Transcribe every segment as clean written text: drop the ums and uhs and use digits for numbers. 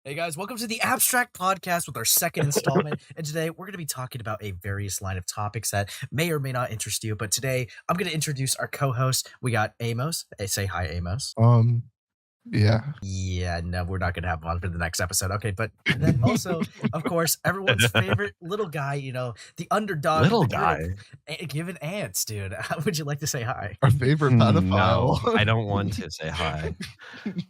Hey guys, welcome to the Abstract Podcast with our second installment. And today we're going to be talking about a various line of topics that may or may not interest you. But today I'm going to introduce our co-host. We got Amos. Hey, say hi, Amos. Yeah. Yeah, no, we're not going to have one for the next episode. Okay, but then also, of course, everyone's favorite little guy, the underdog. Little of the guy. group, Given Ants, dude. How would you like to say hi? Our favorite pedophile. No, I don't want to say hi.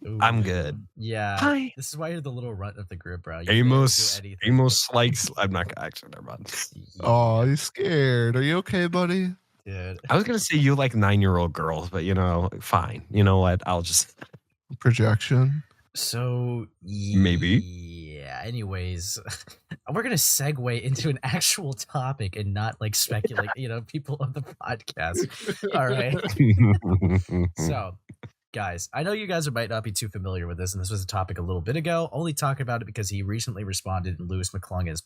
Ooh, I'm good. Yeah. Hi. This is why you're the little runt of the group, bro. You can't do Amos anything. likes. I'm not actually. Never mind. Oh, he's scared. Are you okay, buddy? Dude. I was gonna say you like 9-year-old girls, but fine. You know what? I'll just Projection. So Maybe. Yeah. Anyways, we're gonna segue into an actual topic and not like speculate. People of the podcast. All right. So, guys, I know you guys might not be too familiar with this, and this was a topic a little bit ago. Only talking about it because he recently responded, and Louis Mcclung is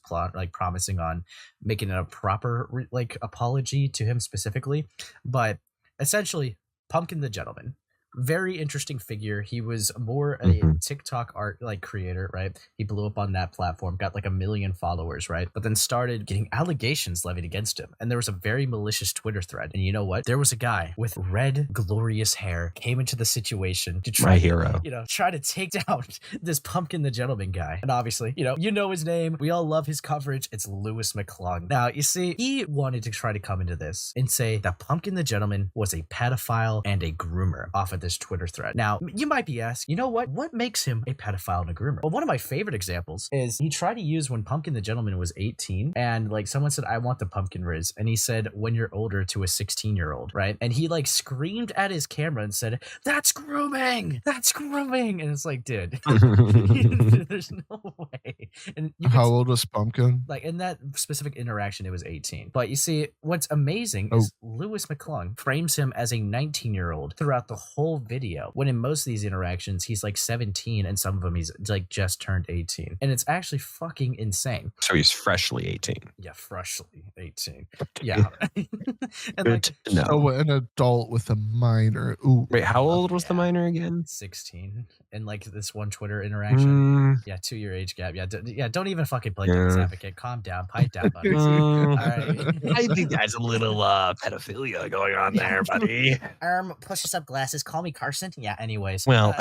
promising on making a proper apology to him specifically. But essentially, Pumpkin the Gentleman. Very interesting figure. He was more a TikTok art creator, right? He blew up on that platform, got 1 million followers, right? But then started getting allegations levied against him. And there was a very malicious Twitter thread. And you know what? There was a guy with red, glorious hair came into the situation to try My hero. try to take down this Pumpkin the Gentleman guy. And obviously, you know his name. We all love his coverage. It's Louis Mcclung. Now, you see, he wanted to try to come into this and say that Pumpkin the Gentleman was a pedophile and a groomer off of this Twitter thread. Now, you might be asking, what makes him a pedophile and a groomer? Well, one of my favorite examples is he tried to use when Pumpkin the Gentleman was 18, and someone said, I want the pumpkin riz, and he said, when you're older, to a 16-year-old, right? And he screamed at his camera and said, that's grooming! That's grooming! And it's like, dude, there's no way. And How old was Pumpkin? in that specific interaction, it was 18. But you see, what's amazing is Louis Mcclung frames him as a 19-year-old throughout the whole video, when in most of these interactions, he's 17, and some of them he's just turned 18. And it's actually fucking insane. So he's freshly 18. Yeah, freshly 18. Yeah. And No. Oh, an adult with a minor. Ooh. Wait, how old was the minor again? 16. And this one Twitter interaction. Yeah, 2-year age gap. Yeah, don't even fucking play devil's advocate. Calm down. Pipe down, buddy. All right. I think there's a little pedophilia going on there, buddy. Push yourself glasses. Call me Carson. Yeah, anyways. Well,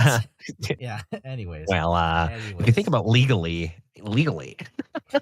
yeah, anyways. Well, if you think about legally.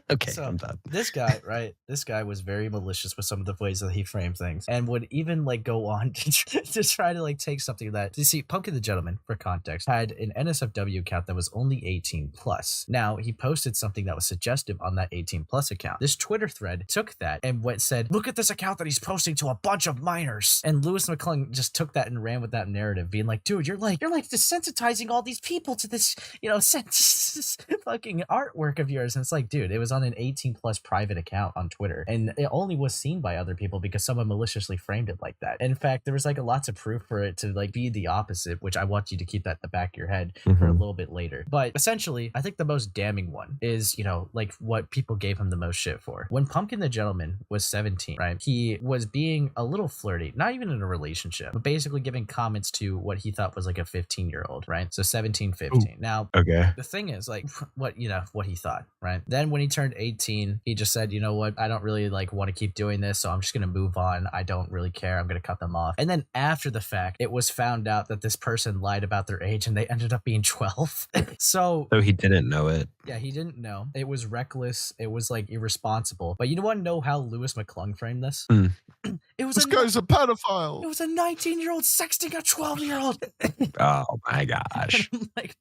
Okay, so I'm done. This guy, right? This guy was very malicious with some of the ways that he framed things, and would even go on to try to take something that, you see, Pumpkin the Gentleman, for context, had an NSFW account that was only 18 plus. Now, he posted something that was suggestive on that 18 plus account. This Twitter thread took that and said, look at this account that he's posting to a bunch of minors. And Louis Mcclung just took that and ran with that narrative, being like, dude, you're desensitizing all these people to this, this fucking artwork of yours. And it's like, dude, it was on an 18 plus private account on Twitter, and it only was seen by other people because someone maliciously framed it like that. In fact, there was lots of proof for it to be the opposite, which I want you to keep that in the back of your head for a little bit later. But essentially, I think the most damning one is, what people gave him the most shit for. When Pumpkin the Gentleman was 17, right, he was being a little flirty, not even in a relationship, but basically giving comments to what he thought was a 15-year-old, right? So 17, 15. Ooh. Now, okay, the thing is what he thought, right? Then when he turned 18, he just said, you know what, I don't really want to keep doing this, so I'm just gonna move on. I don't really care. I'm gonna cut them off. And then after the fact, it was found out that this person lied about their age, and they ended up being 12. So he didn't know it. Yeah, he didn't know. It was reckless. It was irresponsible. But you want to know how Louis Mcclung framed this? This guy's a pedophile. It was a 19-year-old sexting a 12-year-old. Oh my gosh.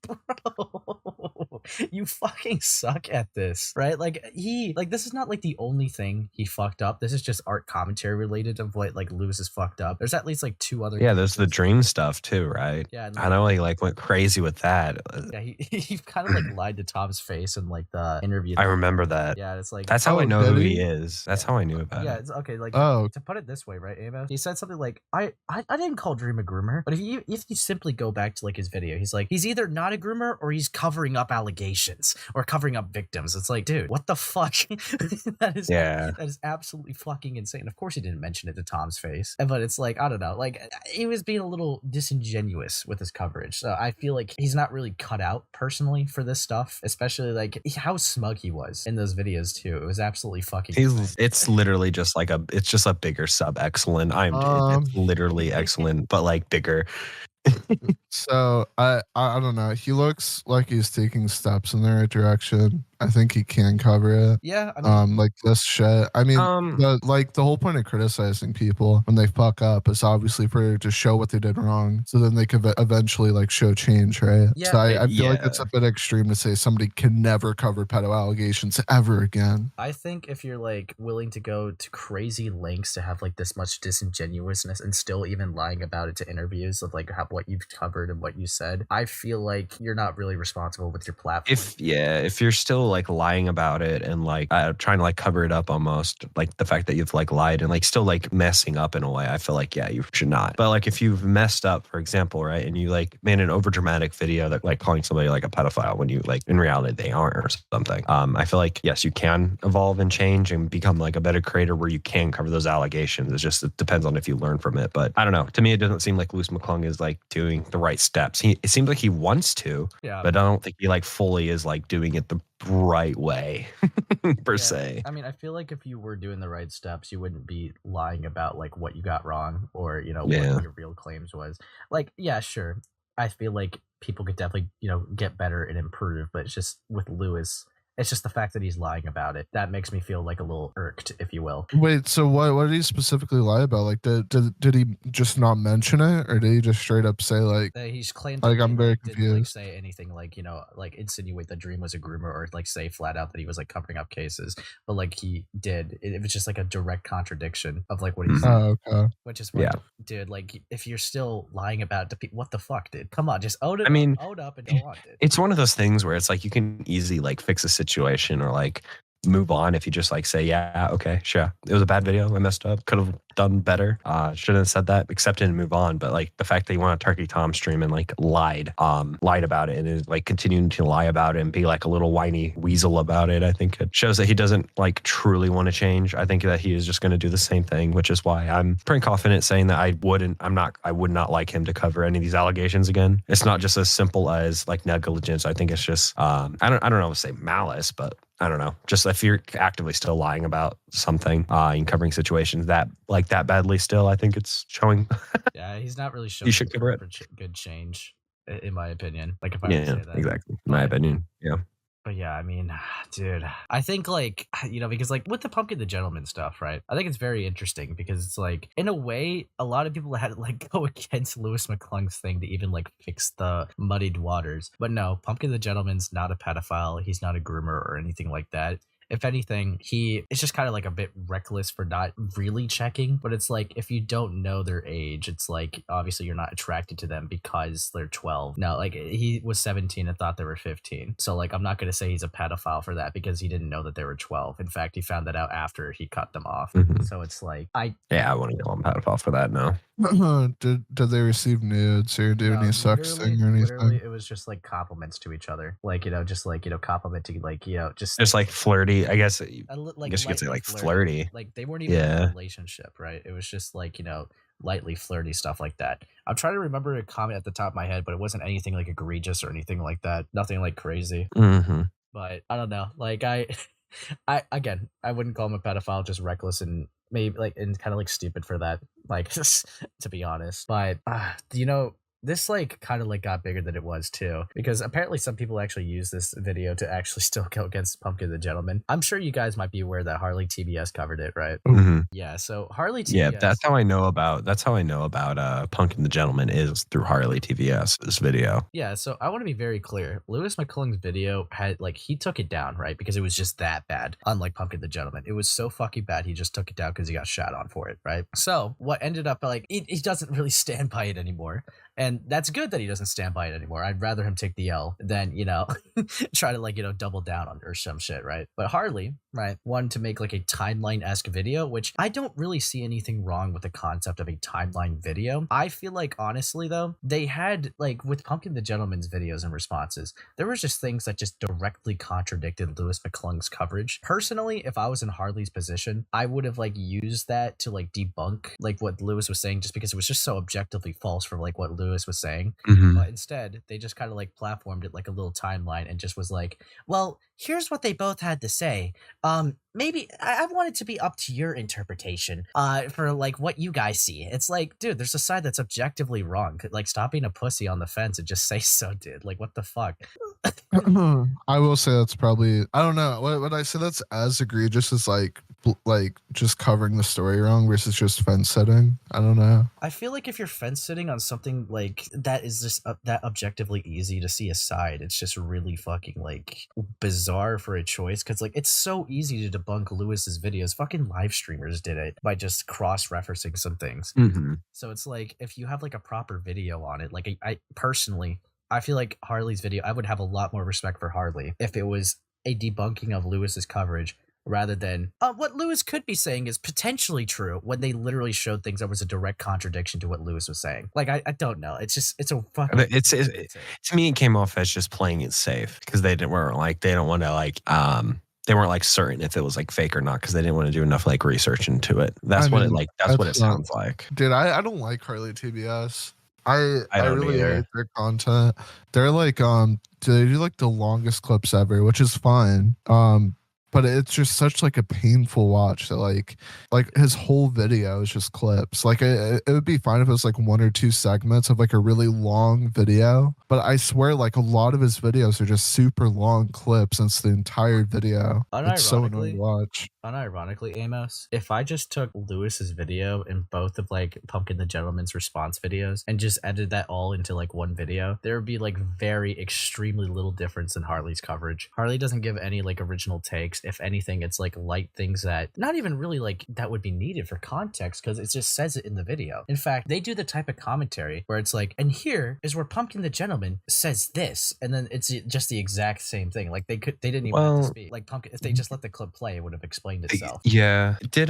Bro, you fucking suck at this, right? This is not the only thing he fucked up. This is just art commentary related of what Louis is fucked up. There's at least 2 other. Yeah, there's the dream stuff too, right? Yeah, I know he went crazy with that. Yeah, he kind of lied to Tom's face in the interview. I remember that. Yeah, it's that's how I know who he is. That's how I knew about it. Yeah, it's okay. To put it this way, right, Amos? He said something I didn't call Dream a groomer, but if you simply go back to his video, he's either not a groomer or he's covering up allegations. allegations or covering up victims. It's like, dude, what the fuck? that is absolutely fucking insane. Of course he didn't mention it to Tom's face, but it's like, I don't know, like he was being a little disingenuous with his coverage. So I feel like he's not really cut out personally for this stuff, especially like how smug he was in those videos too. It was absolutely fucking it's literally just like it's just a bigger sub Exolen. It's literally Exolen, but like bigger. So I don't know. He looks like he's taking steps in the right direction. I think he can cover it. Yeah, I mean, like this shit. I mean, the whole point of criticizing people when they fuck up is obviously to show what they did wrong, so then they could eventually like show change, right? Yeah, so I feel like it's a bit extreme to say somebody can never cover pedo allegations ever again. I think if you're like willing to go to crazy lengths to have like this much disingenuousness and still even lying about it to interviews of like what you've covered and what you said, I feel like you're not really responsible with your platform. If you're still like lying about it and like trying to like cover it up, almost like the fact that you've like lied and like still like messing up in a way, I feel like you should not. But like if you've messed up, for example, right, and you like made an overdramatic video that like calling somebody like a pedophile when you like in reality they aren't or something, I feel like yes, you can evolve and change and become like a better creator where you can cover those allegations. It depends on if you learn from it. But I don't know, to me it doesn't seem like Louis Mcclung is like doing the right steps. It seems like he wants to, but I don't think he like fully is like doing it the right way per se. I mean, I feel like if you were doing the right steps, you wouldn't be lying about like what you got wrong or what your real claims was. Like, yeah, sure, I feel like people could definitely get better and improve, but it's just with Louis, it's just the fact that he's lying about it that makes me feel like a little irked, if you will. Wait, so what did he specifically lie about? Like, did he just not mention it, or did he just straight up say like? He's claimed like I'm very didn't confused. like say anything like like insinuate that Dream was a groomer or like say flat out that he was like covering up cases, but like he did. It was just like a direct contradiction of like what he said. Oh, okay. Which is what, dude. Like, if you're still lying about it to people, what the fuck, dude? Come on, just own it. Own up and go on, dude. It's one of those things where it's like you can easily like fix a situation or like move on if you just like say, yeah, okay, sure, it was a bad video, I messed up, could have done better, shouldn't have said that, accept it and move on. But like the fact that you want a Turkey Tom stream and like lied about it and is like continuing to lie about it and be like a little whiny weasel about it, I think it shows that he doesn't like truly want to change. I think that he is just going to do the same thing, which is why I'm pretty confident saying that I would not like him to cover any of these allegations again. It's not just as simple as like negligence. I think it's just I don't know if say malice, but I don't know. Just if you're actively still lying about something in covering situations that badly still, I think it's showing. Yeah, he's not really showing. You should cover it. Good change, in my opinion. Like if I would say that. Exactly. In my opinion. Yeah. But yeah, I mean, dude, I think like, because like with the Pumpkin the Gentleman stuff, right? I think it's very interesting because it's like, in a way, a lot of people had to like go against Louis Mcclung's thing to even like fix the muddied waters. But no, Pumpkin the Gentleman's not a pedophile. He's not a groomer or anything like that. If anything, it's just kind of like a bit reckless for not really checking. But it's like, if you don't know their age, it's like, obviously you're not attracted to them because they're 12. No, like he was 17 and thought they were 15. So like, I'm not going to say he's a pedophile for that because he didn't know that they were 12. In fact, he found that out after he cut them off. Mm-hmm. So it's like, I wouldn't call him pedophile for that, no. Did they receive nudes or do any sexting or anything? Literally, it was just like compliments to each other, like just like complimenting, like just like flirty. I guess I guess you could say like flirty. Like they weren't even in a relationship, right? It was just like lightly flirty stuff like that. I'm trying to remember a comment at the top of my head, but it wasn't anything like egregious or anything like that. Nothing like crazy. Mm-hmm. But I don't know. Like I wouldn't call him a pedophile, just reckless and maybe like and kind of like stupid for that, like to be honest. But this like kind of like got bigger than it was too, because apparently some people actually use this video to actually still go against Pumpkin the Gentleman. I'm sure you guys might be aware that Harley TBS covered it, right? Mm-hmm. Yeah, so Harley TBS. Yeah, that's how I know about Pumpkin the Gentleman is through Harley TBS, this video. Yeah, so I want to be very clear. Louis Mcclung's video had like he took it down, right? Because it was just that bad. Unlike Pumpkin the Gentleman, it was so fucking bad he just took it down because he got shot on for it, right? So what ended up like he doesn't really stand by it anymore. And And that's good that he doesn't stand by it anymore. I'd rather him take the L than, try to like, double down on or some shit, right? But Harley, right, wanted to make like a timeline-esque video, which I don't really see anything wrong with the concept of a timeline video. I feel like, honestly, though, they had, like, with Pumpkin the Gentleman's videos and responses, there was just things that just directly contradicted Louis Mcclung's coverage. Personally, if I was in Harley's position, I would have, like, used that to, like, debunk, like, what Louis was saying, just because it was just so objectively false for, like, what Louis was saying. But instead, they just kind of, like, platformed it like a little timeline and just was like, well, here's what they both had to say. Maybe I want it to be up to your interpretation for like what you guys see. It's like, dude, there's a side that's objectively wrong. Like, stop being a pussy on the fence and just say so, dude. Like, what the fuck? I will say that's probably, I don't know, when I say that's as egregious as like just covering the story wrong versus just fence sitting. I don't know. I feel like if you're fence sitting on something like that is just that objectively easy to see a side, it's just really fucking like bizarre for a choice, because like it's so easy to debunk Lewis's videos. Fucking live streamers did it by just cross-referencing some things. So it's like, if you have like a proper video on it, like I personally, I feel like Harley's video, I would have a lot more respect for Harley if it was a debunking of Lewis's coverage rather than what Louis could be saying is potentially true, when they literally showed things that was a direct contradiction to what Louis was saying. Like, I don't know. It's just, it's a fucking... To me, it came off as just playing it safe, because they don't want to like, they weren't like certain if it was like fake or not, because they didn't want to do enough like research into it. That's what it sounds like. Dude, I don't like Harley TBS. I don't really either. hate their content. They're like they do like the longest clips ever, which is fine. But it's just such like a painful watch that like his whole video is just clips. Like it would be fine if it was like 1 or 2 segments of like a really long video, but I swear like a lot of his videos are just super long clips, and it's the entire video. It's so annoying to watch. Unironically, Amos, if I just took Lewis's video and both of like Pumpkin the Gentleman's response videos and just edited that all into like one video, there would be like very extremely little difference in Harley's coverage. Harley doesn't give any like original takes. If anything, it's like light things that not even really like that would be needed for context, because it just says it in the video. In fact, they do the type of commentary where it's like, and here is where Pumpkin the Gentleman says this, and then it's just the exact same thing. Like they didn't even have to speak. Like Pumpkin, if they just let the clip play, it would have explained itself. Yeah. Did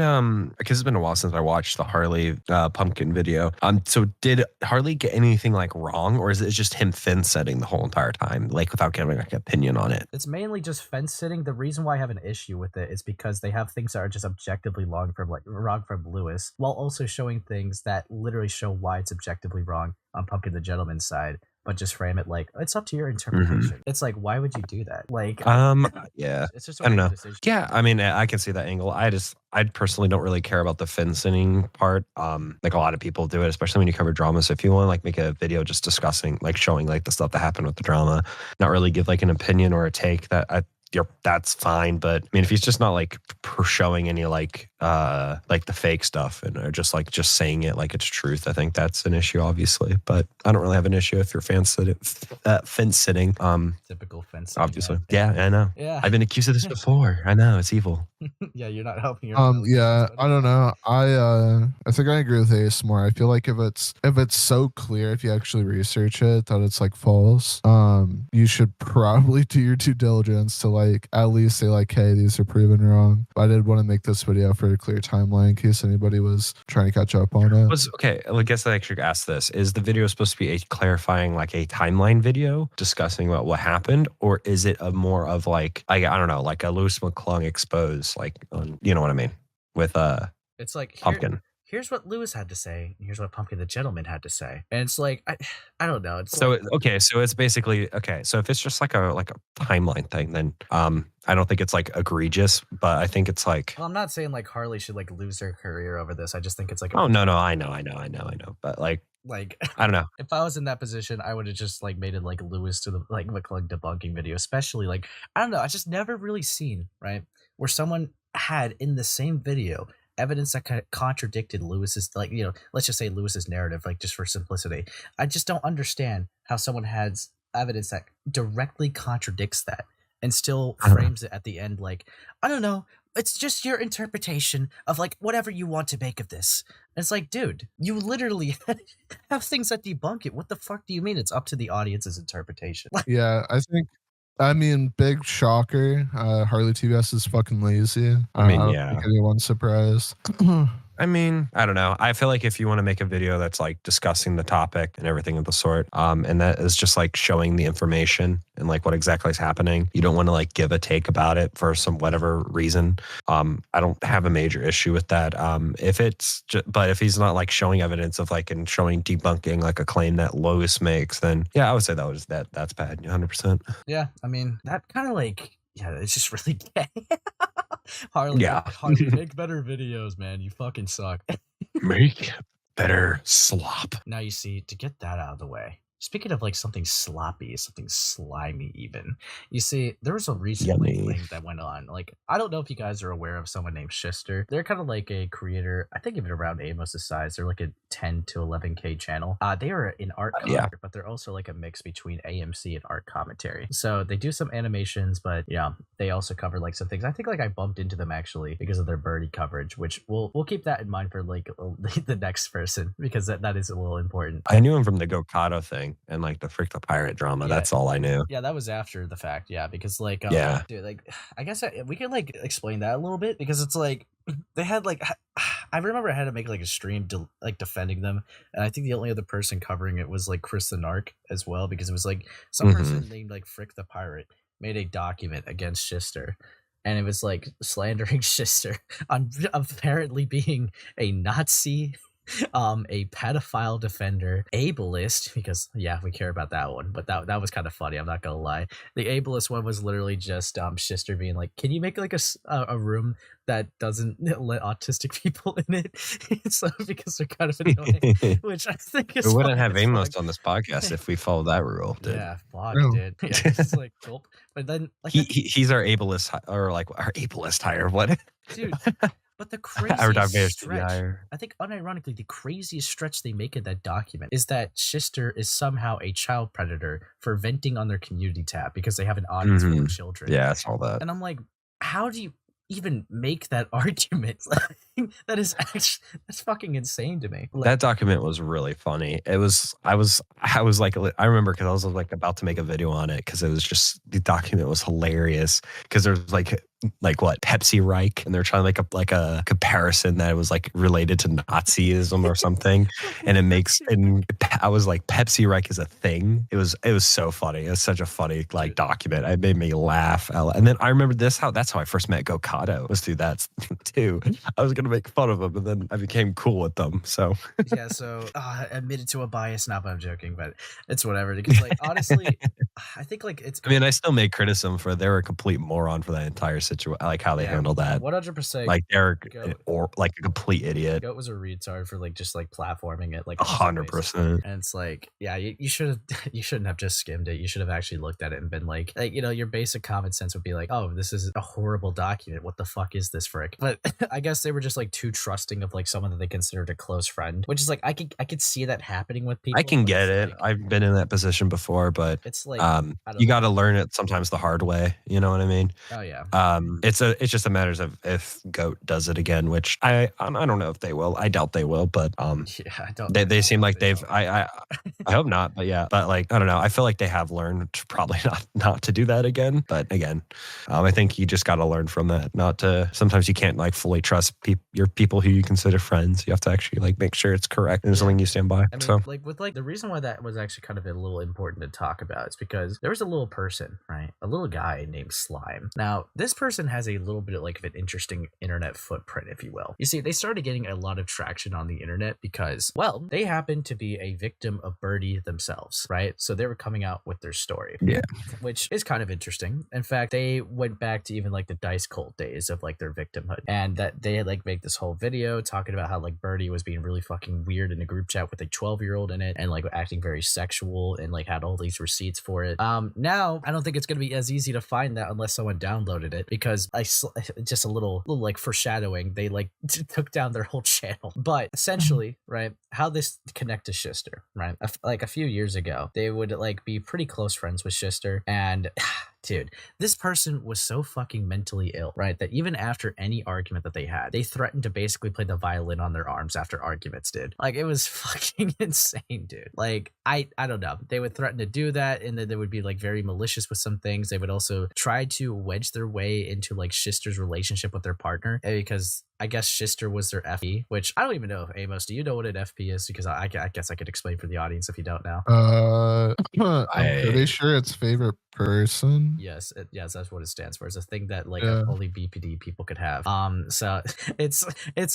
because it's been a while since I watched the Harley Pumpkin video. So did Harley get anything like wrong, or is it just him fence setting the whole entire time, like without giving like an opinion on it? It's mainly just fence sitting. The reason why I have an issue with it is because they have things that are just objectively wrong from Louis, while also showing things that literally show why it's objectively wrong on Pumpkin the Gentleman's side, but just frame it like it's up to your interpretation. It's like, why would you do that? Like, yeah, it's just I don't know. decision. Yeah, I mean, I can see that angle. I personally don't really care about the fencing part. Like a lot of people do it, especially when you cover drama. So if you want to like make a video just discussing, like showing like the stuff that happened with the drama, not really give like an opinion or a take, that's fine. But I mean, if he's just not like showing any like the fake stuff and or just saying it like it's truth, I think that's an issue, obviously. But I don't really have an issue if you're fence sitting. Typical fence. Obviously, yeah, I know. Yeah, I've been accused of this before. I know, it's evil. Yeah, you're not helping. Yeah, I don't know. I think I agree with Ace more. I feel like if it's so clear, if you actually research it, that it's like false, you should probably do your due diligence to like at least say like, hey, these are proven wrong. I did want to make this video for a clear timeline in case anybody was trying to catch up on it. Okay, I guess I should ask this. Is the video supposed to be a clarifying like a timeline video discussing about what happened, or is it a more of like I don't know, like a Louis Mcclung expose, like on, you know what I mean, with it's like Pumpkin. Here's what Louis had to say, and here's what Pumpkin the Gentleman had to say, and it's like I don't know. It's so so it's basically so if it's just like a timeline thing, then I don't think it's like egregious, but I think it's like. Well, I'm not saying like Harley should like lose her career over this. I just think it's like. No, I know, but like I don't know. If I was in that position, I would have just like made it like Louis to the like Mcclung debunking video, especially like I don't know. I just never really seen right where someone had in the same video evidence that contradicted Lewis's, like, let's just say Lewis's narrative, like just for simplicity. I just don't understand how someone has evidence that directly contradicts that and still frames it at the end like, I don't know, it's just your interpretation of like whatever you want to make of this. And it's like, dude, you literally have things that debunk it. What the fuck do you mean? It's up to the audience's interpretation. Like, Yeah, I mean, big shocker. Harley TBS is fucking lazy. I mean, I don't yeah. think anyone's surprised. I mean, I don't know. I feel like if you want to make a video that's like discussing the topic and everything of the sort, and that is just like showing the information and like what exactly is happening, you don't want to like give a take about it for some whatever reason. I don't have a major issue with that. But if he's not like showing evidence of like and showing debunking like a claim that Louis makes, then yeah, I would say that's bad, 100%. yeah, I mean, that kind of like, yeah, it's just really gay. Harley, Yeah. Harley, make better videos, man. You fucking suck. Make better slop. Now you see, to get that out of the way, speaking of like something sloppy, something slimy even, you see, there was a recent like, Yummy. thing that went on. Like, I don't know if you guys are aware of someone named Schister. They're kind of like a creator, I think even around Amos's size. They're like a 10 to 11K channel. They are an art Yeah. but they're also like a mix between AMC and art commentary. So they do some animations, but yeah, they also cover like some things. I think like I bumped into them actually because of their birdie coverage, which we'll keep that in mind for like the next person, because that is a little important. I knew him from the Gokado thing and like the Frick the Pirate drama. Yeah. That's all I knew. Yeah, that was after the fact. Yeah, because like, Yeah. dude, like, I guess we could like explain that a little bit, because it's like they had like, I remember I had to make like a stream like defending them, and I think the only other person covering it was like Chris the Narc as well, because it was like some person named like Frick the Pirate made a document against Schister. And it was like slandering Schister on apparently being a Nazi, a pedophile defender, ableist, because yeah, we care about that one, but that was kind of funny, I'm not gonna lie. The ableist one was literally just Schister being like, can you make like a room that doesn't let autistic people in it? So because they're kind of annoying, which I think is We wouldn't funny have as Amos fuck. on this podcast if we followed that rule, dude. Yeah, fuck, Oh. dude. Yeah, it's like gulp. But then like He's our ableist, or like our ableist hire. What? dude, but the Our craziest diversity stretch, hire. I think unironically, the craziest stretch they make in that document is that Schister is somehow a child predator for venting on their community tab because they have an audience full of children. Yeah, I saw that. And I'm like, how do you even make that argument? That is actually, that's fucking insane to me. Like, That document was really funny. I was like, I remember because I was like about to make a video on it because it was just, the document was hilarious because there's like what, Pepsi Reich, and they're trying to make up like a comparison that was like related to Nazism or something, and I was like, Pepsi Reich is a thing. It was so funny. It was such a funny like document. It made me laugh. And then I remember that's how I first met Gokado, was through that too. I was gonna make fun of them, and then I became cool with them. So yeah, so admitted to a bias. Not, but I'm joking, but it's whatever. Because like honestly, I think like it's. I mean, I still make criticism for they were a complete moron for that entire situation. I like how they handled that. 100%. Like they're or like a complete idiot. Goat was a retard for like just like platforming it like 100%. And it's like, yeah, you shouldn't have just skimmed it. You should have actually looked at it and been like, you know, your basic common sense would be like, oh, this is a horrible document. What the fuck is this, frick? But I guess they were just like too trusting of like someone that they considered a close friend, which is like I could see that happening with people. I can get it. Like, I've been in that position before, but it's like you got to learn it sometimes the hard way. You know what I mean? Oh yeah. It's just a matter of if Goat does it again, which I don't know if they will. I doubt they will, but yeah, I don't. They seem like they've. I hope not, but yeah, but like I don't know. I feel like they have learned to probably not to do that again. But again, I think you just got to learn from that. Not to, sometimes you can't like fully trust your people who you consider friends. You have to actually like make sure it's correct and something you stand by. I mean, so like with like the reason why that was actually kind of a little important to talk about is because there was a little person, right? A little guy named Slime. Now, this person has a little bit of like of an interesting internet footprint, if you will. You see, they started getting a lot of traction on the internet because, well, they happened to be a victim of Birdie themselves, right? So they were coming out with their story. Yeah. Which is kind of interesting. In fact, they went back to even like the Dice Cult days of like their victimhood, and that they had like make this whole video talking about how like Birdie was being really fucking weird in a group chat with a 12-year-old in it, and like acting very sexual, and like had all these receipts for it. Now I don't think it's gonna be as easy to find that unless someone downloaded it, because just a little like foreshadowing, they like took down their whole channel. But essentially, right, how this connect to Schister, right? Like a few years ago, they would like be pretty close friends with Schister, and dude, this person was so fucking mentally ill, right? That even after any argument that they had, they threatened to basically play the violin on their arms after arguments, dude. Like, it was fucking insane, dude. Like, I don't know. They would threaten to do that, and then they would be like very malicious with some things. They would also try to wedge their way into like Schister's relationship with their partner, because I guess Schister was their FP, which I don't even know. Amos, do you know what an FP is? Because I guess I could explain for the audience if you don't know. I'm pretty sure it's favorite person. Yes, yes, that's what it stands for. It's a thing that like Yeah. only BPD people could have. So it's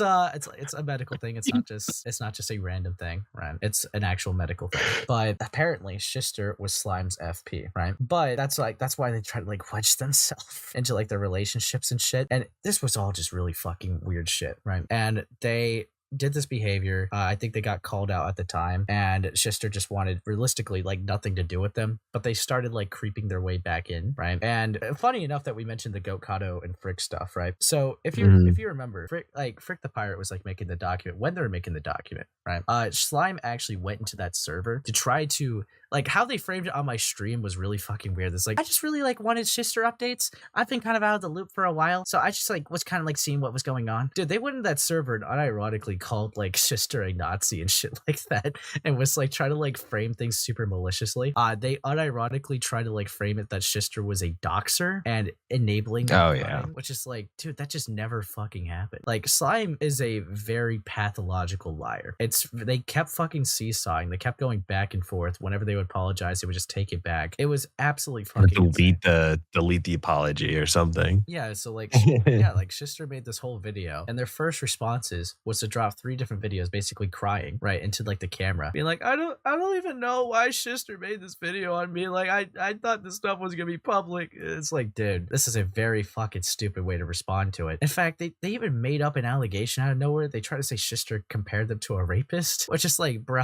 a medical thing. It's not just a random thing, right? It's an actual medical thing. But apparently Schister was Slime's FP, right? But that's why they try to like wedge themselves into like their relationships and shit. And this was all just really fucking weird shit, right? And they did this behavior. I think they got called out at the time, and Schister just wanted realistically like nothing to do with them, but they started like creeping their way back in, right? And funny enough that we mentioned the Goat Kato and Frick stuff, right? So if you remember, Frick the Pirate was like making the document when they were making the document, right? Slime actually went into that server to try to like, how they framed it on my stream was really fucking weird. It's like, I just really like wanted Schister updates. I've been kind of out of the loop for a while, so I just like was kind of like seeing what was going on. Dude, they went in that server and unironically called like Schister a Nazi and shit like that, and was like trying to like frame things super maliciously. They unironically tried to like frame it that Schister was a doxer and enabling crime, which is like, dude, that just never fucking happened. Like, Slime is a very pathological liar. They kept fucking seesawing. They kept going back and forth. Whenever they would apologize, they would just take it back. It was absolutely fucking delete the apology or something. Yeah, so like like Schister made this whole video, and their first responses was to drop 3 different videos basically crying right into like the camera, being like, I don't even know why Schister made this video on me. Like, I thought this stuff was gonna be public. It's like, dude, this is a very fucking stupid way to respond to it. In fact, they even made up an allegation out of nowhere. They tried to say Schister compared them to a rapist, which is like, bro,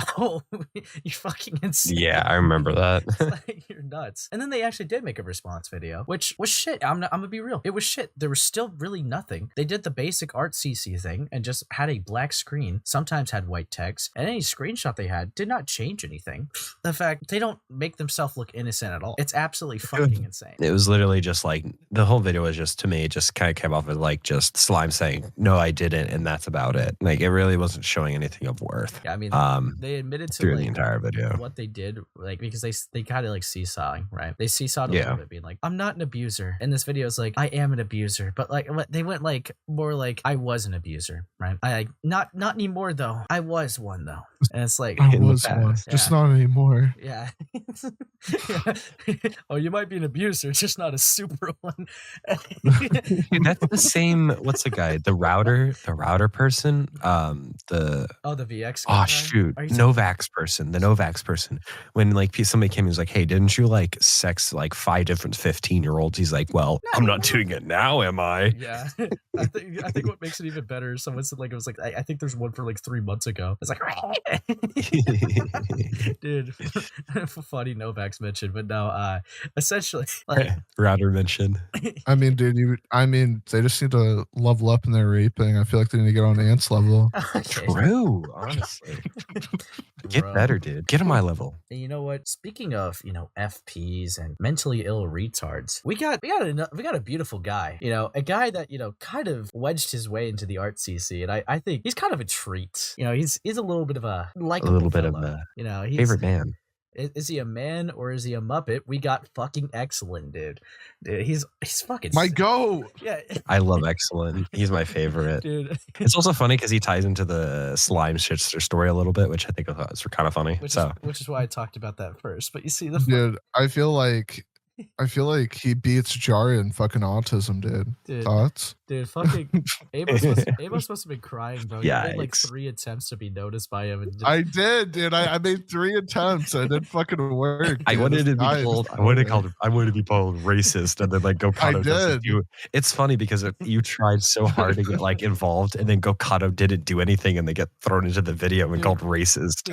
you're fucking insane. Yeah, I remember that. Like, you're nuts. And then they actually did make a response video, which was shit. I'm gonna be real. It was shit. There was still really nothing. They did the basic art CC thing and just had a black screen, sometimes had white text, and any screenshot they had did not change anything. The fact they don't make themselves look innocent at all. It's absolutely fucking insane. It was literally just like, the whole video was just, to me, it just kind of came off as like just Slime saying, no, I didn't, and that's about it. Like, it really wasn't showing anything of worth. Yeah, I mean, they admitted to through like, the entire video what they did, like, because they kind of like seesawing, right? They seesawed a little bit, being like, I'm not an abuser. And this video is like, I am an abuser, but like they went like more like, I was an abuser, right? I not anymore though. I was one though, and it's like, I was one, just not anymore. Yeah. Yeah. Oh, you might be an abuser, just not a super one. Dude, that's the same. What's the guy? The router person. The VX. Oh shoot, the Novax person. When like somebody came and was like, "Hey, didn't you like sex like 5 different 15-year-olds?" He's like, "Well, I'm not doing it now, am I?" Yeah. I think what makes it even better, someone said like, it was like, I think there's one for like 3 months ago. It's like, dude, funny Novax mention, but no, essentially, like, router mention. I mean, dude, they just need to level up in their raping. I feel like they need to get on Ant's level. True, honestly. Get better, dude. Get on my level. And you know what? Speaking of, FPs and mentally ill retards, we got a beautiful guy. A guy that kind of wedged his way into the art CC, and I think he's kind of a treat. He's a little bit of a likable fellow. He's favorite man. Is he a man or is he a Muppet? We got fucking Exolen, dude. He's fucking my sick. Go. Yeah, I love Exolen. He's my favorite, dude. It's also funny because he ties into the slime Schist story a little bit, which I think is kind of funny. Which is why I talked about that first. But you see, dude, I feel like he beats Jari in fucking autism, dude. Thoughts? Dude, fucking Amos must have been crying, bro. Yeah, he made like 3 attempts to be noticed by him. And I did, dude. I made 3 attempts. It didn't fucking work. I wanted to be told. I wanted to be called racist, and then like Gokado doesn't do. It's funny because you tried so hard to get like involved, and then Gokado didn't do anything, and they get thrown into the video and called racist.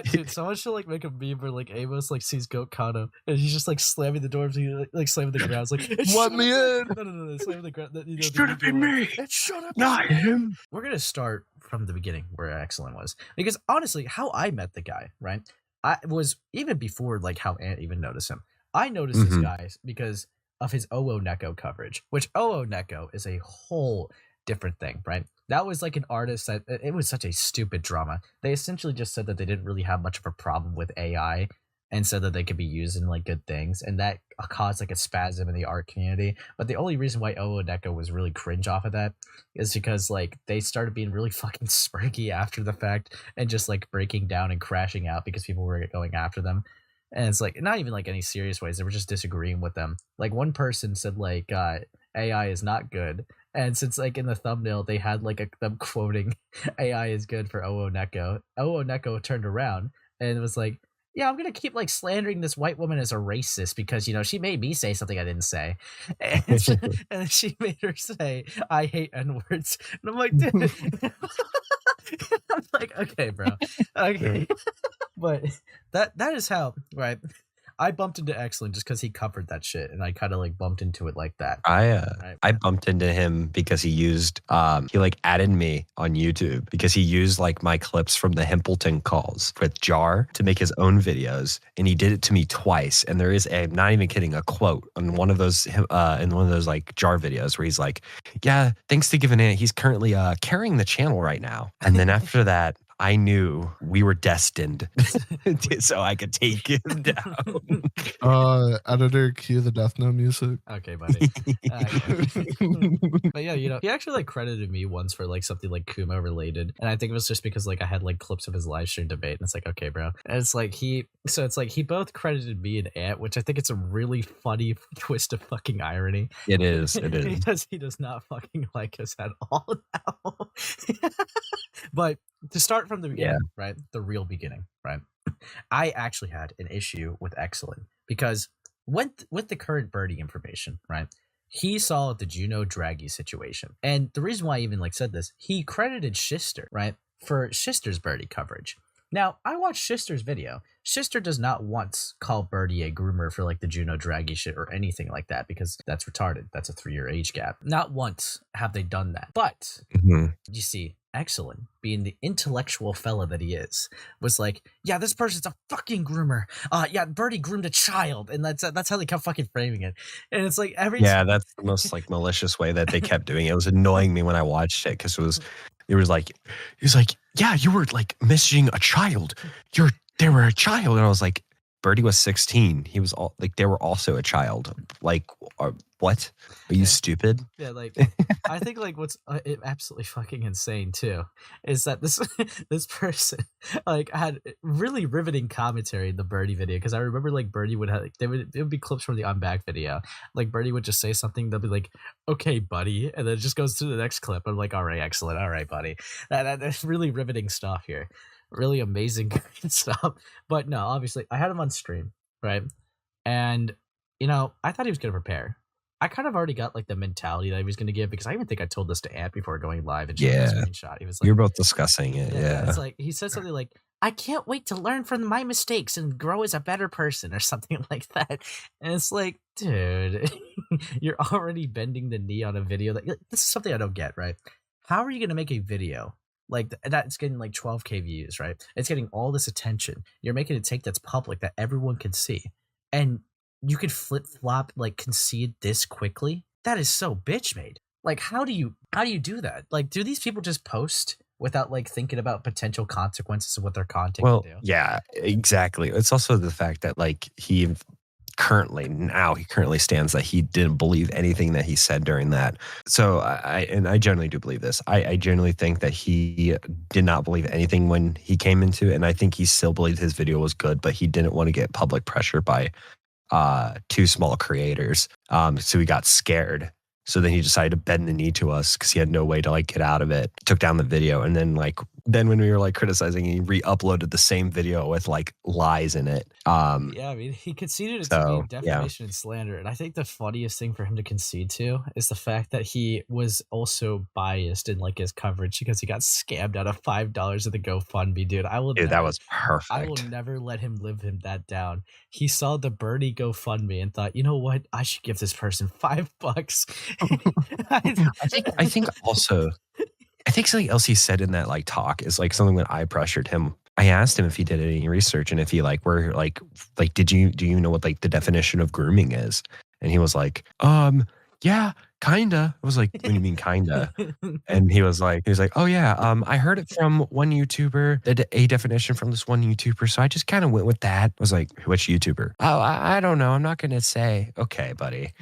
Dude, someone should like make a meme where like Amos like sees Gokado, and he's just like slamming the door, like slamming the ground. It's like, let me in. No, slamming the ground. Should have been me. It should have not him. We're gonna start from the beginning where Exolen was, because honestly, how I met the guy, right? I was even before like how Ant even noticed him. I noticed this guy because of his Oo Neko coverage, which Oo Neko is a whole different thing, right? That was like an artist that it was such a stupid drama. They essentially just said that they didn't really have much of a problem with AI and said that they could be used in like good things, and that caused like a spasm in the art community. But the only reason why Oo Neko was really cringe off of that is because like they started being really fucking spurky after the fact and just like breaking down and crashing out because people were going after them. And it's like not even like any serious ways. They were just disagreeing with them. Like one person said like AI is not good. And since like in the thumbnail they had like them quoting AI is good for Oo Neko turned around and was like, yeah, I'm gonna keep like slandering this white woman as a racist because she made me say something I didn't say, and she made her say I hate N-words, and I'm like, dude, I'm like, okay, bro, okay, but that is how right. I bumped into Exolen just because he covered that shit, and I kind of like bumped into it like that. Right? I bumped into him because he used he like added me on YouTube because he used like my clips from the Himpleton calls with Jar to make his own videos, and he did it to me twice. And there is I'm not even kidding, a quote on one of those like Jar videos where he's like, "Yeah, thanks to giving it, he's currently carrying the channel right now." And then after that, I knew we were destined so I could take him down. Editor, cue the Death Note music. Okay, buddy. But yeah, he actually like credited me once for like something like Kuma related, and I think it was just because like I had like clips of his live stream debate, and it's like, okay, bro. And it's like he both credited me and Ant, which I think it's a really funny twist of fucking irony. It is. He does not fucking like us at all now. But to start from the beginning, right? The real beginning, right? I actually had an issue with Exolen because with the current birdie information, right? He saw the Juno Draggy situation. And the reason why I even like said this, he credited Schister, right? For Schister's birdie coverage. Now, I watched Schister's video. Schister does not once call Birdie a groomer for like the Juno Draggy shit or anything like that because that's retarded. That's a 3-year age gap. Not once have they done that. But you see, Exolen, being the intellectual fella that he is, was like, yeah, this person's a fucking groomer. Yeah, Birdie groomed a child, and that's how they kept fucking framing it. And it's like that's the most like malicious way that they kept doing it. It was annoying me when I watched it because it was like he's like, yeah, you were like messaging a child. They were a child, and I was like, Birdie was 16. He was all like, they were also a child. Like, what? Are you stupid? Yeah, like I think like what's absolutely fucking insane too is that this person like had really riveting commentary in the Birdie video because I remember like Birdie would have it would be clips from the I'm Back video. Like Birdie would just say something, they'll be like, okay, buddy, and then it just goes to the next clip. I'm like, all right, excellent, all right, buddy. That's really riveting stuff here. Really amazing stuff. But no, obviously I had him on stream, right? And I thought he was gonna prepare. I kind of already got like the mentality that he was gonna give because I even think I told this to Ant before going live and showed a screenshot. He was like, you're both discussing it. Yeah. It's like he said something like, I can't wait to learn from my mistakes and grow as a better person or something like that. And it's like, dude, you're already bending the knee on a video this is something I don't get, right? How are you gonna make a video like that's getting like 12K views, right? It's getting all this attention. You're making a take that's public that everyone can see, and you could flip flop like concede this quickly. That is so bitch made. Like, how do you do that? Like, do these people just post without like thinking about potential consequences of what their content can do? Yeah, exactly. It's also the fact that like he currently stands that he didn't believe anything that he said during that. So I generally do believe this. I generally think that he did not believe anything when he came into it, and I think he still believed his video was good, but he didn't want to get public pressure by two small creators. So he got scared. So then he decided to bend the knee to us because he had no way to like get out of it. Took down the video, and then when we were like criticizing, he re-uploaded the same video with like lies in it. Yeah, I mean, he conceded it to be defamation and slander, and I think the funniest thing for him to concede to is the fact that he was also biased in like his coverage because he got scammed out of $5 of the GoFundMe, dude. That was perfect. I will never let him live that down. He saw the Birdie GoFundMe and thought, you know what? I should give this person $5. I think also, I think something else he said in that like talk is like something that I pressured him I asked him if he did any research and if he like were like do you know what like the definition of grooming is? And he was like, yeah, kinda. I was like, what do you mean kinda? And he was like, oh yeah, I heard it from one YouTuber, a definition from this one YouTuber, so I just kind of went with that. I was like, which YouTuber? Oh, I don't know. I'm not gonna say. Okay, buddy.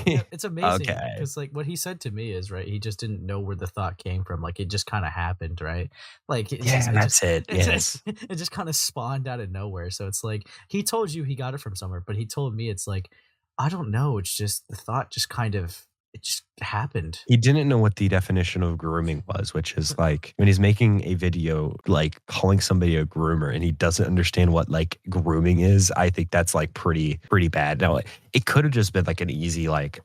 Yeah, it's amazing Okay. because like what he said to me is right. He just didn't know where the thought came from. Like it just kind of happened, right? Like Yeah, that's it. Yes. it just kind of spawned out of nowhere. So it's like he told you he got it from somewhere, but he told me it's like I don't know. It's just the thought just kind of it just happened. He didn't know what the definition of grooming was, which is like when he's making a video, like calling somebody a groomer and he doesn't understand what like grooming is. I think that's like pretty bad. Now, it could have just been like an easy, like,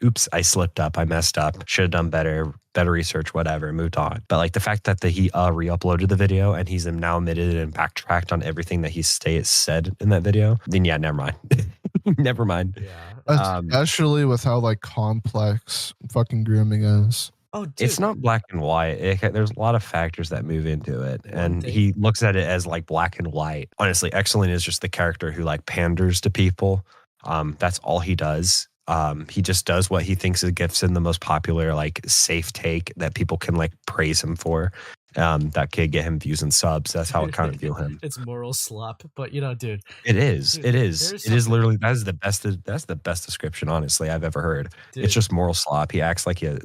oops, I slipped up. I messed up. Should have done better research, whatever, moved on. But like the fact that he re-uploaded the video and he's now admitted and backtracked on everything that he said in that video, then yeah, never mind. Never mind. Yeah. Especially with how like complex fucking grooming is. Oh, dude. It's not black and white. There's a lot of factors that move into it, and thing- he looks at it as like black and white. Honestly, Exolen is just the character who like panders to people. That's all he does. He just does what he thinks is gets in the most popular, like safe take that people can like praise him for. That could get him views and subs. That's how I kind of view him. It's moral slop, but you know, dude. It is. Dude, It is. there's It is something- literally that's the best description, honestly, I've ever heard. Dude. It's just moral slop. He acts like yeah.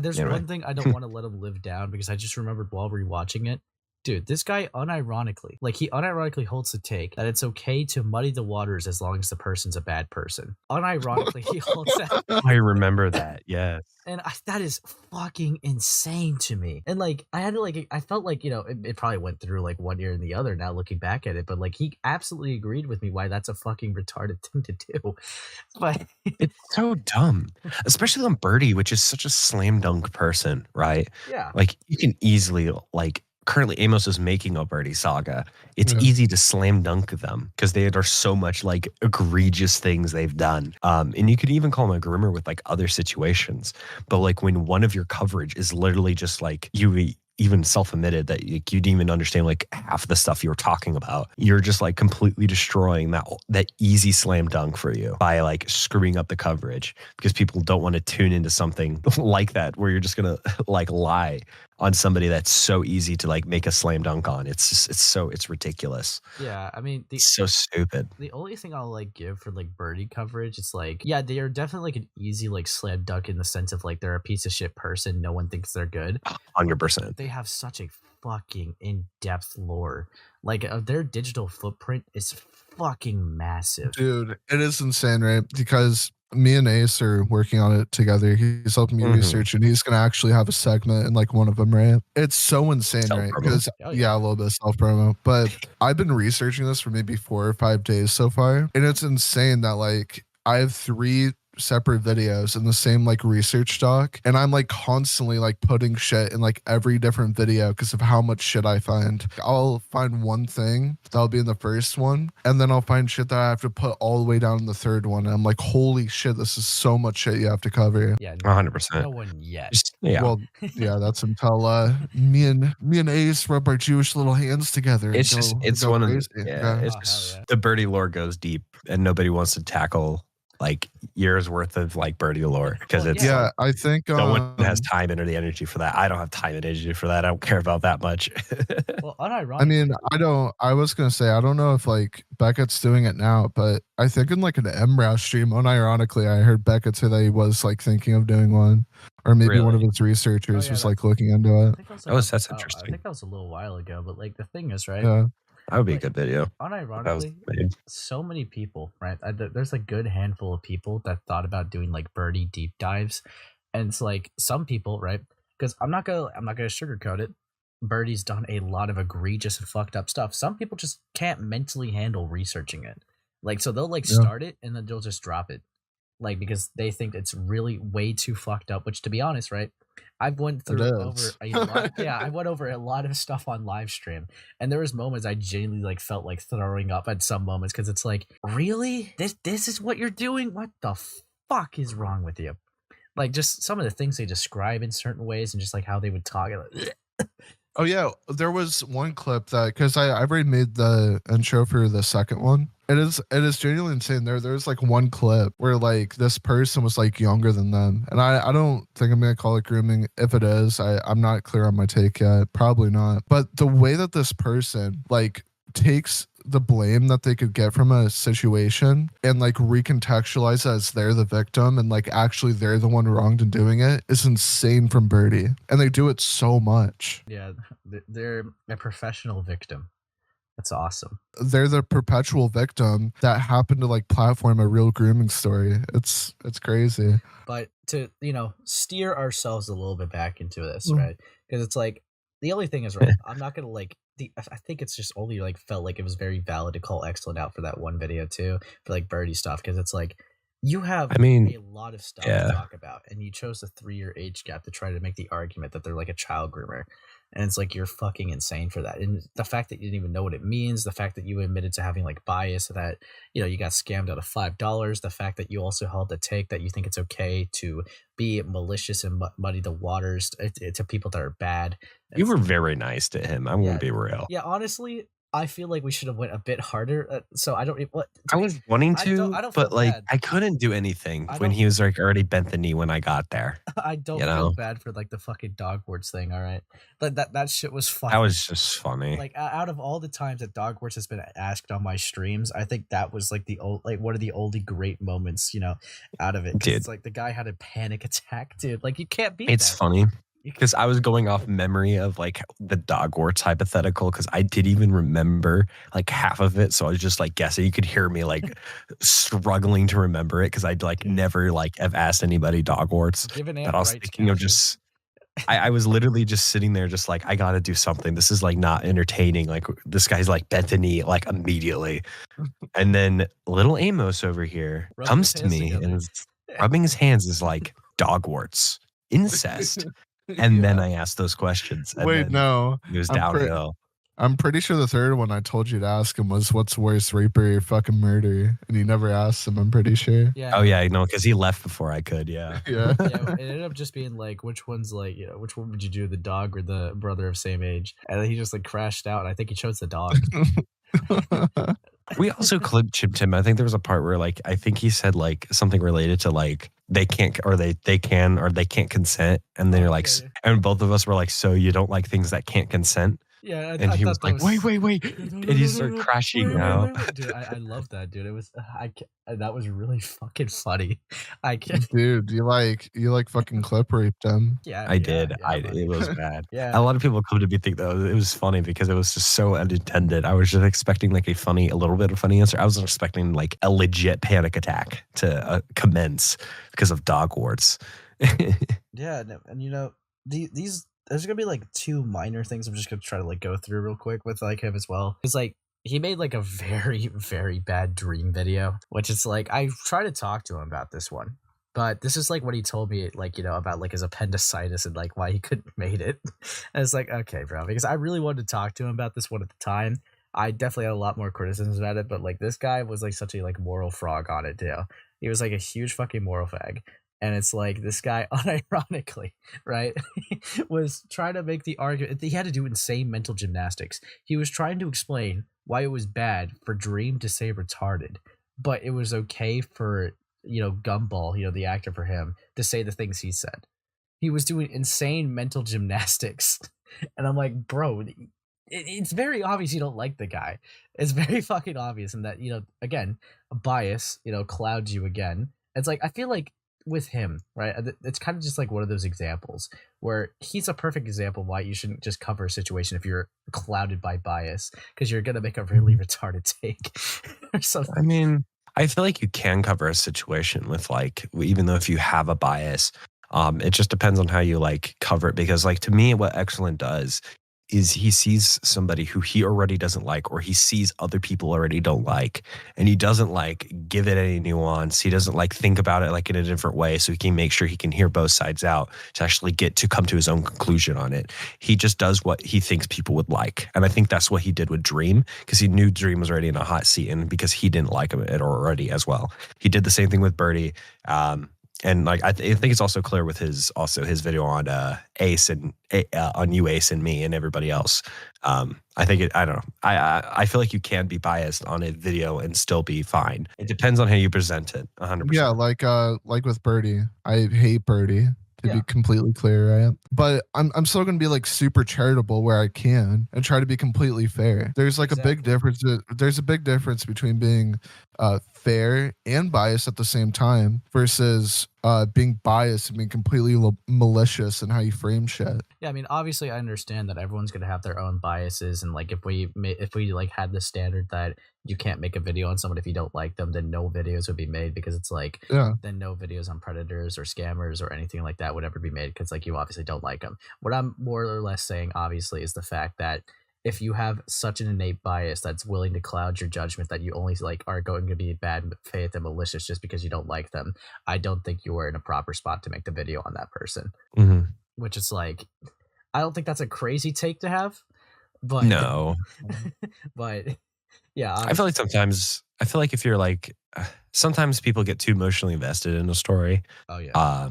There's Anyway. one thing I don't want to let him live down because I just remembered while rewatching it. Dude, this guy he unironically holds the take that it's okay to muddy the waters as long as the person's a bad person. Unironically, he holds that. I remember that. Yeah. And that is fucking insane to me. And like, I had to like, I felt like, you know, it probably went through like one ear and the other now looking back at it, but like he absolutely agreed with me why that's a fucking retarded thing to do. But It's so dumb, especially on Birdie, which is such a slam dunk person, right? yeah. Like you can easily like currently Amos is making a Birdie saga. It's Yeah. easy to slam dunk them because they are so much like egregious things they've done. And you could even call them a groomer with like other situations. But like when one of your coverage is literally just like you even self-admitted that you didn't even understand like half the stuff you were talking about. You're just like completely destroying that easy slam dunk for you by like screwing up the coverage because people don't want to tune into something like that where you're just gonna like lie on somebody that's so easy to like make a slam dunk on. It's ridiculous. Yeah. I mean, It's so stupid. the only thing I'll like give for like Birdie coverage, it's like, yeah, they are definitely like an easy like slam dunk in the sense of like they're a piece of shit person. No one thinks they're good. 100%. They have such a fucking in-depth lore. Like their digital footprint is fucking massive. Dude, it is insane, right? Because me and Ace are working on it together. He's helping me Mhm. research, and he's gonna actually have a segment in like one of them, right? It's so insane, right? Self-promo. Because Oh, yeah, a little bit of self promo. But I've been researching this for maybe 4 or 5 days so far, and it's insane that like I have 3 separate videos in the same like research doc, and I'm like constantly like putting shit in like every different video because of how much shit I find. I'll find one thing that'll be in the first one, and then I'll find shit that I have to put all the way down in the third one, and I'm like, holy shit, this is so much shit you have to cover. Yeah, 100%. no one yet. Just, yeah. Well, yeah, that's until me and Ace rub our Jewish little hands together. and It's just go- it's go one of crazy. yeah, Oh, it's hell just yeah. the Birdie lore goes deep and nobody wants to tackle like years worth of like Birdie lore because Well, it's Yeah, like, I think no one has time and the energy for that. I don't have time and energy for that. I don't care about that much. Well, unironically, I mean, I was gonna say I don't know if like Beckett's doing it now, but I think in like an MROW stream, unironically, I heard Beckett say that he was like thinking of doing one, or maybe one of Really? his researchers Oh, yeah, was that's- like looking into I it. think that was, That was- that's I interesting. think that was a little while ago, but like the thing is, right? Yeah, That would be a Like, good video. That was Unironically, made. so many people, right? There's a good handful of people that thought about doing like Birdie deep dives, and it's like some people, right? Because I'm not gonna sugarcoat it. Birdie's done a lot of egregious and fucked up stuff. Some people just can't mentally handle researching it. Like, so they'll like Yeah. start it and then they'll just drop it, like because they think it's really way too fucked up. Which, to be honest, right? I've went through over is. a lot. Yeah, I went over a lot of stuff on live stream, and there was moments I genuinely like felt like throwing up at some moments because it's like, really, this is what you're doing? What the fuck is wrong with you? Like just some of the things they describe in certain ways, and just like how they would talk. Oh yeah, there was one clip that because I already made the intro for the second one. It is genuinely insane. There's like one clip where like this person was like younger than them, and I don't think I'm gonna call it grooming. If it is, I'm not clear on my take yet. Probably not. But the way that this person like takes the blame that they could get from a situation and like recontextualize as they're the victim and like actually they're the one wronged in doing it is insane from Birdie. And they do it so much. Yeah, they're a professional victim. That's awesome. They're the perpetual victim that happened to like platform a real grooming story. It's crazy. But to, steer ourselves a little bit back into this, right? Because it's like, the only thing is, right, I'm not going to like, I think it's just only like felt like it was very valid to call Exolen out for that one video too, for like Birdie stuff, because it's like, you have a lot of stuff to talk about, and you chose a 3-year age gap to try to make the argument that they're like a child groomer. And it's like, you're fucking insane for that. And the fact that you didn't even know what it means, the fact that you admitted to having like bias, that, you got scammed out of $5, the fact that you also held the take that you think it's okay to be malicious and muddy the waters to people that are bad. You were very nice to him. I won't be real. Yeah, honestly, I feel like we should have went a bit harder. So I don't. I was wanting to, I don't but like bad. I couldn't do anything when he was like already bent the knee when I got there. I don't feel bad for like the fucking Dogwarts thing. All right, that shit was funny. That was just funny. Like out of all the times that Dogwarts has been asked on my streams, I think that was like one of the only great moments, out of it. Dude, it's like the guy had a panic attack, dude. Like you can't beat. It's funny. Because I was going off memory of like the Dogwarts hypothetical, because I didn't even remember like half of it. So I was just like guessing. You could hear me like struggling to remember it because I'd like never like have asked anybody Dogwarts. But I was thinking of just, I was literally just sitting there just like, I got to do something. This is like not entertaining. Like this guy's like bent the knee like immediately. And then little Amos over here comes to me and rubbing his hands is like Dogwarts, incest. And then I asked those questions. And wait, no. It was downhill. I'm pretty sure the third one I told you to ask him was what's worse, rape or fucking murder? And you never asked him, I'm pretty sure. Yeah. Oh, yeah, no, because he left before I could, yeah. Yeah. It ended up just being like, which one's like, which one would you do, the dog or the brother of same age? And then he just like crashed out. And I think he chose the dog. We also chipped him. I think there was a part where like I think he said like something related to like they can't or they can or they can't consent, and they're like and both of us were like, so you don't like things that can't consent? Yeah, and he was like, wait, and he started crashing out. Dude, I love that, dude. It was that was really fucking funny. Dude, you like fucking clip raped him. Yeah, I did. It was bad. Yeah, a lot of people come to me think though it was funny because it was just so unintended. I was just expecting like a little bit of funny answer. I wasn't expecting like a legit panic attack to commence because of Dogwarts. Yeah, and these. There's gonna be like 2 minor things I'm just gonna try to like go through real quick with like him as well. It's like he made like a very, very bad dream video, which is like I tried to talk to him about this one, but this is like what he told me, like about like his appendicitis and like why he couldn't made it. And it's like, okay, bro, because I really wanted to talk to him about this one at the time. I definitely had a lot more criticisms about it, but like this guy was like such a like moral frog on it too. He was like a huge fucking moral fag. And it's like this guy, unironically, right, was trying to make the argument. He had to do insane mental gymnastics. He was trying to explain why it was bad for Dream to say retarded, but it was okay for, Gumball, the actor for him, to say the things he said. He was doing insane mental gymnastics. And I'm like, bro, it's very obvious you don't like the guy. It's very fucking obvious. And that, again, a bias, clouds you again. It's like, I feel like, with him, right, it's kind of just like one of those examples where he's a perfect example why you shouldn't just cover a situation if you're clouded by bias, because you're gonna make a really retarded take or something. I mean, I feel like you can cover a situation with like, even though if you have a bias, it just depends on how you like cover it, because like to me what Exolen does is he sees somebody who he already doesn't like, or he sees other people already don't like, and he doesn't like give it any nuance. He doesn't like think about it like in a different way, so he can make sure he can hear both sides out to actually get to come to his own conclusion on it. He just does what he thinks people would like, and I think that's what he did with Dream, because he knew Dream was already in a hot seat, and because he didn't like it already as well. He did the same thing with Birdie. And like I think it's also clear with his video on Ace and on you, Ace, and me and everybody else. I think I don't know. I feel like you can be biased on a video and still be fine. It depends on how you present it. 100%. Yeah, like with Birdie. I hate Birdie, to Yeah. be completely clear, right? But I'm still gonna be like super charitable where I can and try to be completely fair. There's like a big difference. There's a big difference between being fair and biased at the same time versus being biased and being completely malicious in how you frame shit. Yeah, I mean, obviously, I understand that everyone's gonna have their own biases, and like if we like had the standard that you can't make a video on someone if you don't like them, then no videos would be made because it's like Yeah. then no videos on predators or scammers or anything like that would ever be made because like you obviously don't like them. What I'm more or less saying, obviously, is the fact that if you have such an innate bias that's willing to cloud your judgment that you only like are going to be bad faith and malicious just because you don't like them, I don't think you are in a proper spot to make the video on that person. Mhm. Which is like, I don't think that's a crazy take to have, but No. but yeah, I feel like sometimes if you're like sometimes people get too emotionally invested in a story. Oh yeah.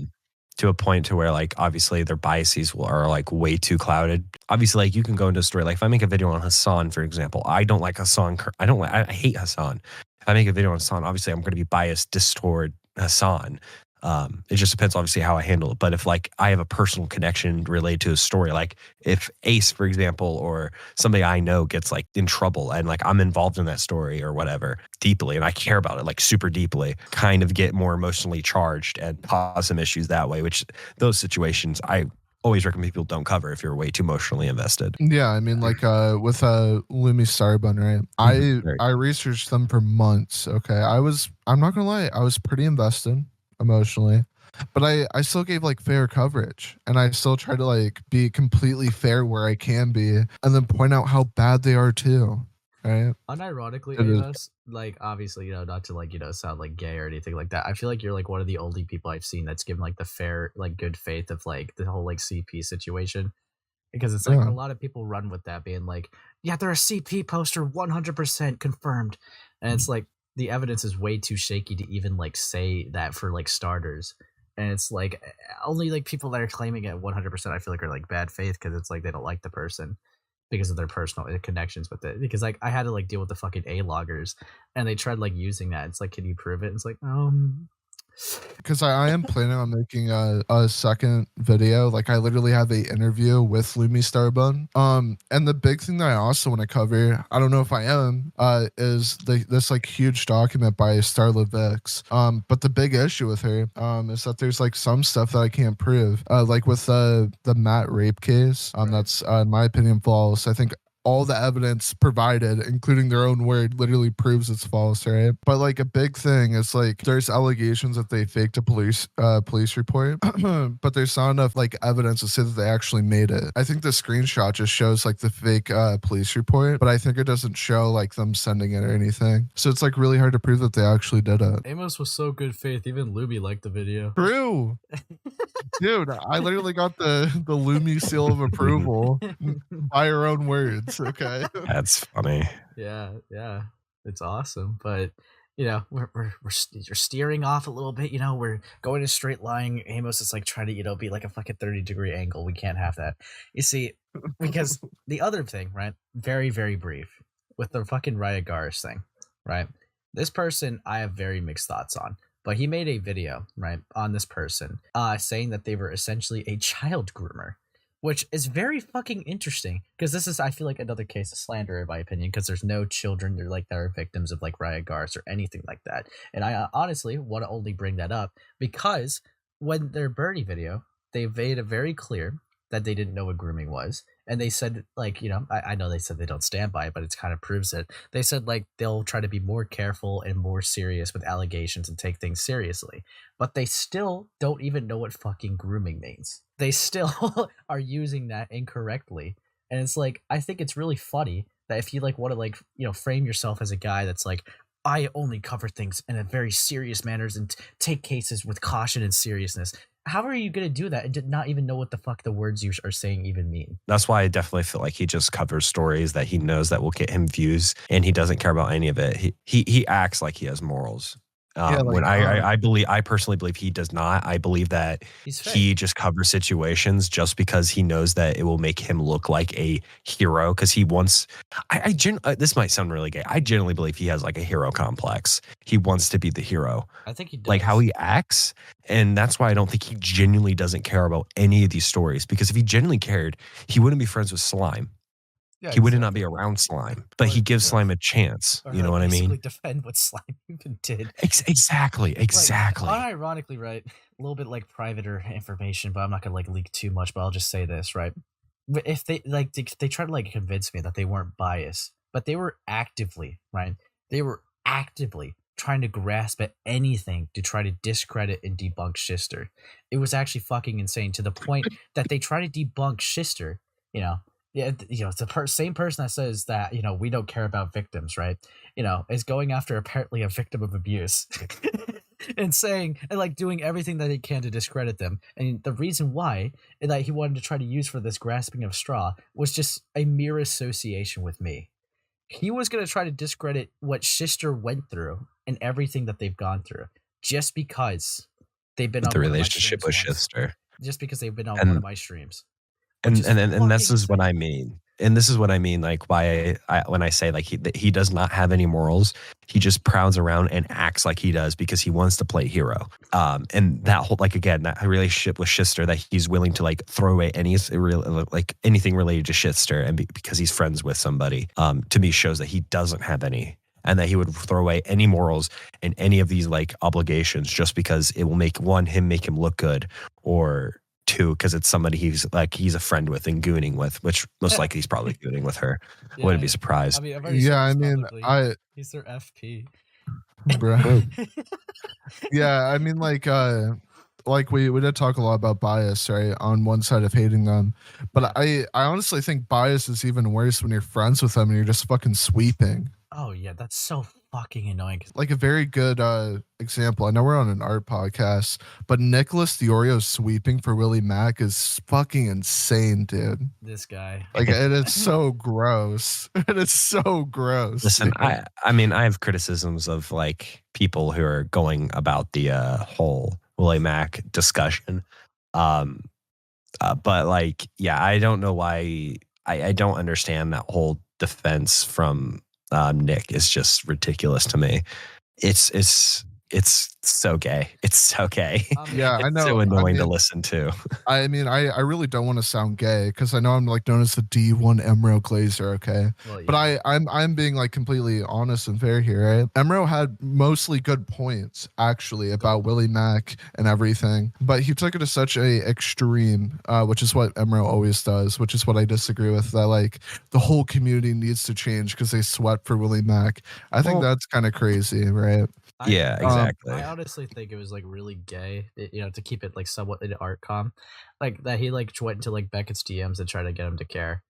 To a point to where like obviously their biases are like way too clouded. Obviously, like you can go into a story. Like if I make a video on Hassan, for example, I don't like Hassan. I hate Hassan. If I make a video on Hassan, obviously I'm going to be biased toward Hassan. It just depends, obviously, how I handle it. But if like I have a personal connection related to a story, like if Ace, for example, or somebody I know gets like in trouble and like I'm involved in that story or whatever deeply, and I care about it like super deeply, kind of get more emotionally charged and cause some issues that way. Which those situations I always recommend people don't cover if you're way too emotionally invested. Yeah, I mean, like with Louis Mcclung, right? I researched them for months. Okay, I'm not gonna lie, I was pretty invested emotionally, but I still gave like fair coverage, and I still try to like be completely fair where I can be, and then point out how bad they are too. Right? Unironically, Amos, like obviously, not to like sound like gay or anything like that. I feel like you're like one of the only people I've seen that's given like the fair, like good faith of like the whole like CP situation, because it's like a lot of people run with that being like, yeah, they're a CP poster, 100% confirmed, and it's like the evidence is way too shaky to even like say that for like starters. And it's like only like people that are claiming it 100% I feel like are like bad faith because it's like they don't like the person because of their personal connections with it. Because like I had to like deal with the fucking A-loggers and they tried like using that. It's like, can you prove it? It's like, because I am planning on making a second video. Like I literally have a interview with Louis Mcclung. And the big thing that I also want to cover, I don't know if I am, is this like huge document by Starla Vix. But the big issue with her is that there's like some stuff that I can't prove. Like with the Matt rape case, that's in my opinion false. I think all the evidence provided, including their own word, literally proves it's false, right? But like a big thing is like there's allegations that they faked a police report, but there's not enough like evidence to say that they actually made it. I think the screenshot just shows like the fake police report, but I think it doesn't show like them sending it or anything. So it's like really hard to prove that they actually did it. Amos was so good faith, even Luby liked the video. True. Dude, I literally got the Lumi seal of approval by her own words. Okay, that's funny. Yeah, it's awesome. But we're steering off a little bit. We're going a straight line. Amos is like trying to be like a fucking 30-degree angle. We can't have that. You see, because the other thing, right? Very very brief with the fucking Ragar thing, right? This person I have very mixed thoughts on. But he made a video, right, on this person, saying that they were essentially a child groomer, which is very fucking interesting because this is, I feel like, another case of slander, in my opinion, because there's no children that are victims of like Rayagars or anything like that. And I honestly want to only bring that up because when their Bernie video, they made it very clear that they didn't know what grooming was. And they said, like, I know they said they don't stand by it, but it kind of proves it. They said, like, they'll try to be more careful and more serious with allegations and take things seriously. But they still don't even know what fucking grooming means. They still are using that incorrectly. And it's like, I think it's really funny that if you, like, want to, like, frame yourself as a guy that's like, I only cover things in a very serious manners and take cases with caution and seriousness. How are you going to do that and did not even know what the fuck the words you are saying even mean? That's why I definitely feel like he just covers stories that he knows that will get him views, and he doesn't care about any of it. He acts like he has morals. When I personally believe he does not. I believe that he just covers situations just because he knows that it will make him look like a hero. Because he wants. This might sound really gay. I genuinely believe he has like a hero complex. He wants to be the hero. I think he does. Like how he acts, and that's why I don't think he genuinely doesn't care about any of these stories. Because if he genuinely cared, he wouldn't be friends with Slime. Yeah, he would not be around Slime, but he gives Slime a chance. You know what I mean? Defend what Slime even did. Exactly. Like, unironically, right? A little bit like privater information, but I'm not gonna like leak too much. But I'll just say this, right? If they they try to like convince me that they weren't biased, but they were actively, right? They were actively trying to grasp at anything to try to discredit and debunk Schister. It was actually fucking insane to the point that they try to debunk Schister. Yeah, it's the same person that says that, we don't care about victims, right? Is going after apparently a victim of abuse and saying, and like doing everything that he can to discredit them. And the reason why that he wanted to try to use for this grasping of straw was just a mere association with me. He was going to try to discredit what Schister went through and everything that they've gone through just because they've been on the relationship with Schister. Just because they've been on one of my streams. And this is what I mean. And this is what I mean, like why when I say like he does not have any morals, he just prowls around and acts like he does because he wants to play hero. And that whole that relationship with Schister, that he's willing to like throw away anything related to Schister and because he's friends with somebody, to me shows that he doesn't have any, and that he would throw away any morals and any of these like obligations just because it will make him look good, or two, because it's somebody he's a friend with and gooning with, which most likely he's probably gooning with her. Yeah. Wouldn't be surprised. He's their FP, bro. Yeah, I mean, like we did talk a lot about bias, right, on one side of hating them, but I honestly think bias is even worse when you're friends with them and you're just fucking sweeping. Oh yeah, that's so fucking annoying. Like a very good example, I know we're on an art podcast, but Nicholas the Oreo sweeping for Willie Mack is fucking insane, dude. This guy, like, it is so gross. It is so gross. Listen, I mean, I have criticisms of like people who are going about the whole Willie Mack discussion, but like, yeah, I don't know why. I don't understand that whole defense from Nick. Is just ridiculous to me. It's so gay. It's so gay. Yeah, it's I know. So annoying to listen to. I mean, I really don't want to sound gay because I know I'm like known as the D1 Emro Glazer, okay? Well, yeah. But I'm being like completely honest and fair here, right? Emro had mostly good points actually about Willie Mack and everything, but he took it to such a extreme, which is what Emro always does, which is what I disagree with, that like the whole community needs to change because they sweat for Willie Mack. I think that's kind of crazy, right? Yeah, exactly. I honestly think it was like really gay, to keep it like somewhat in art com, like that he like went into like Beckett's DMs and tried to get him to care.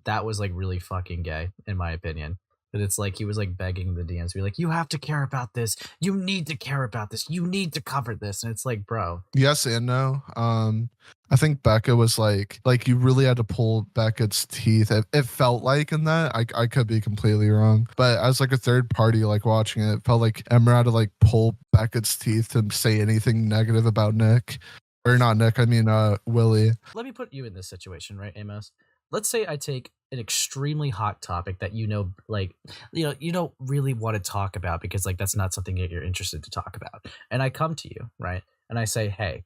That was like really fucking gay, in my opinion. But it's like he was like begging the DMs to be like, you have to care about this. You need to care about this. You need to cover this. And it's like, bro. Yes and no. I think Becca was like you really had to pull Beckett's teeth. It felt like in that. I could be completely wrong. But as like a third party like watching it felt like Emma had to like pull Beckett's teeth to say anything negative about Nick. Or not Nick, I mean Willie. Let me put you in this situation, right, Amos? Let's say I take an extremely hot topic that you don't really want to talk about because like that's not something that you're interested to talk about. And I come to you, right? And I say, hey,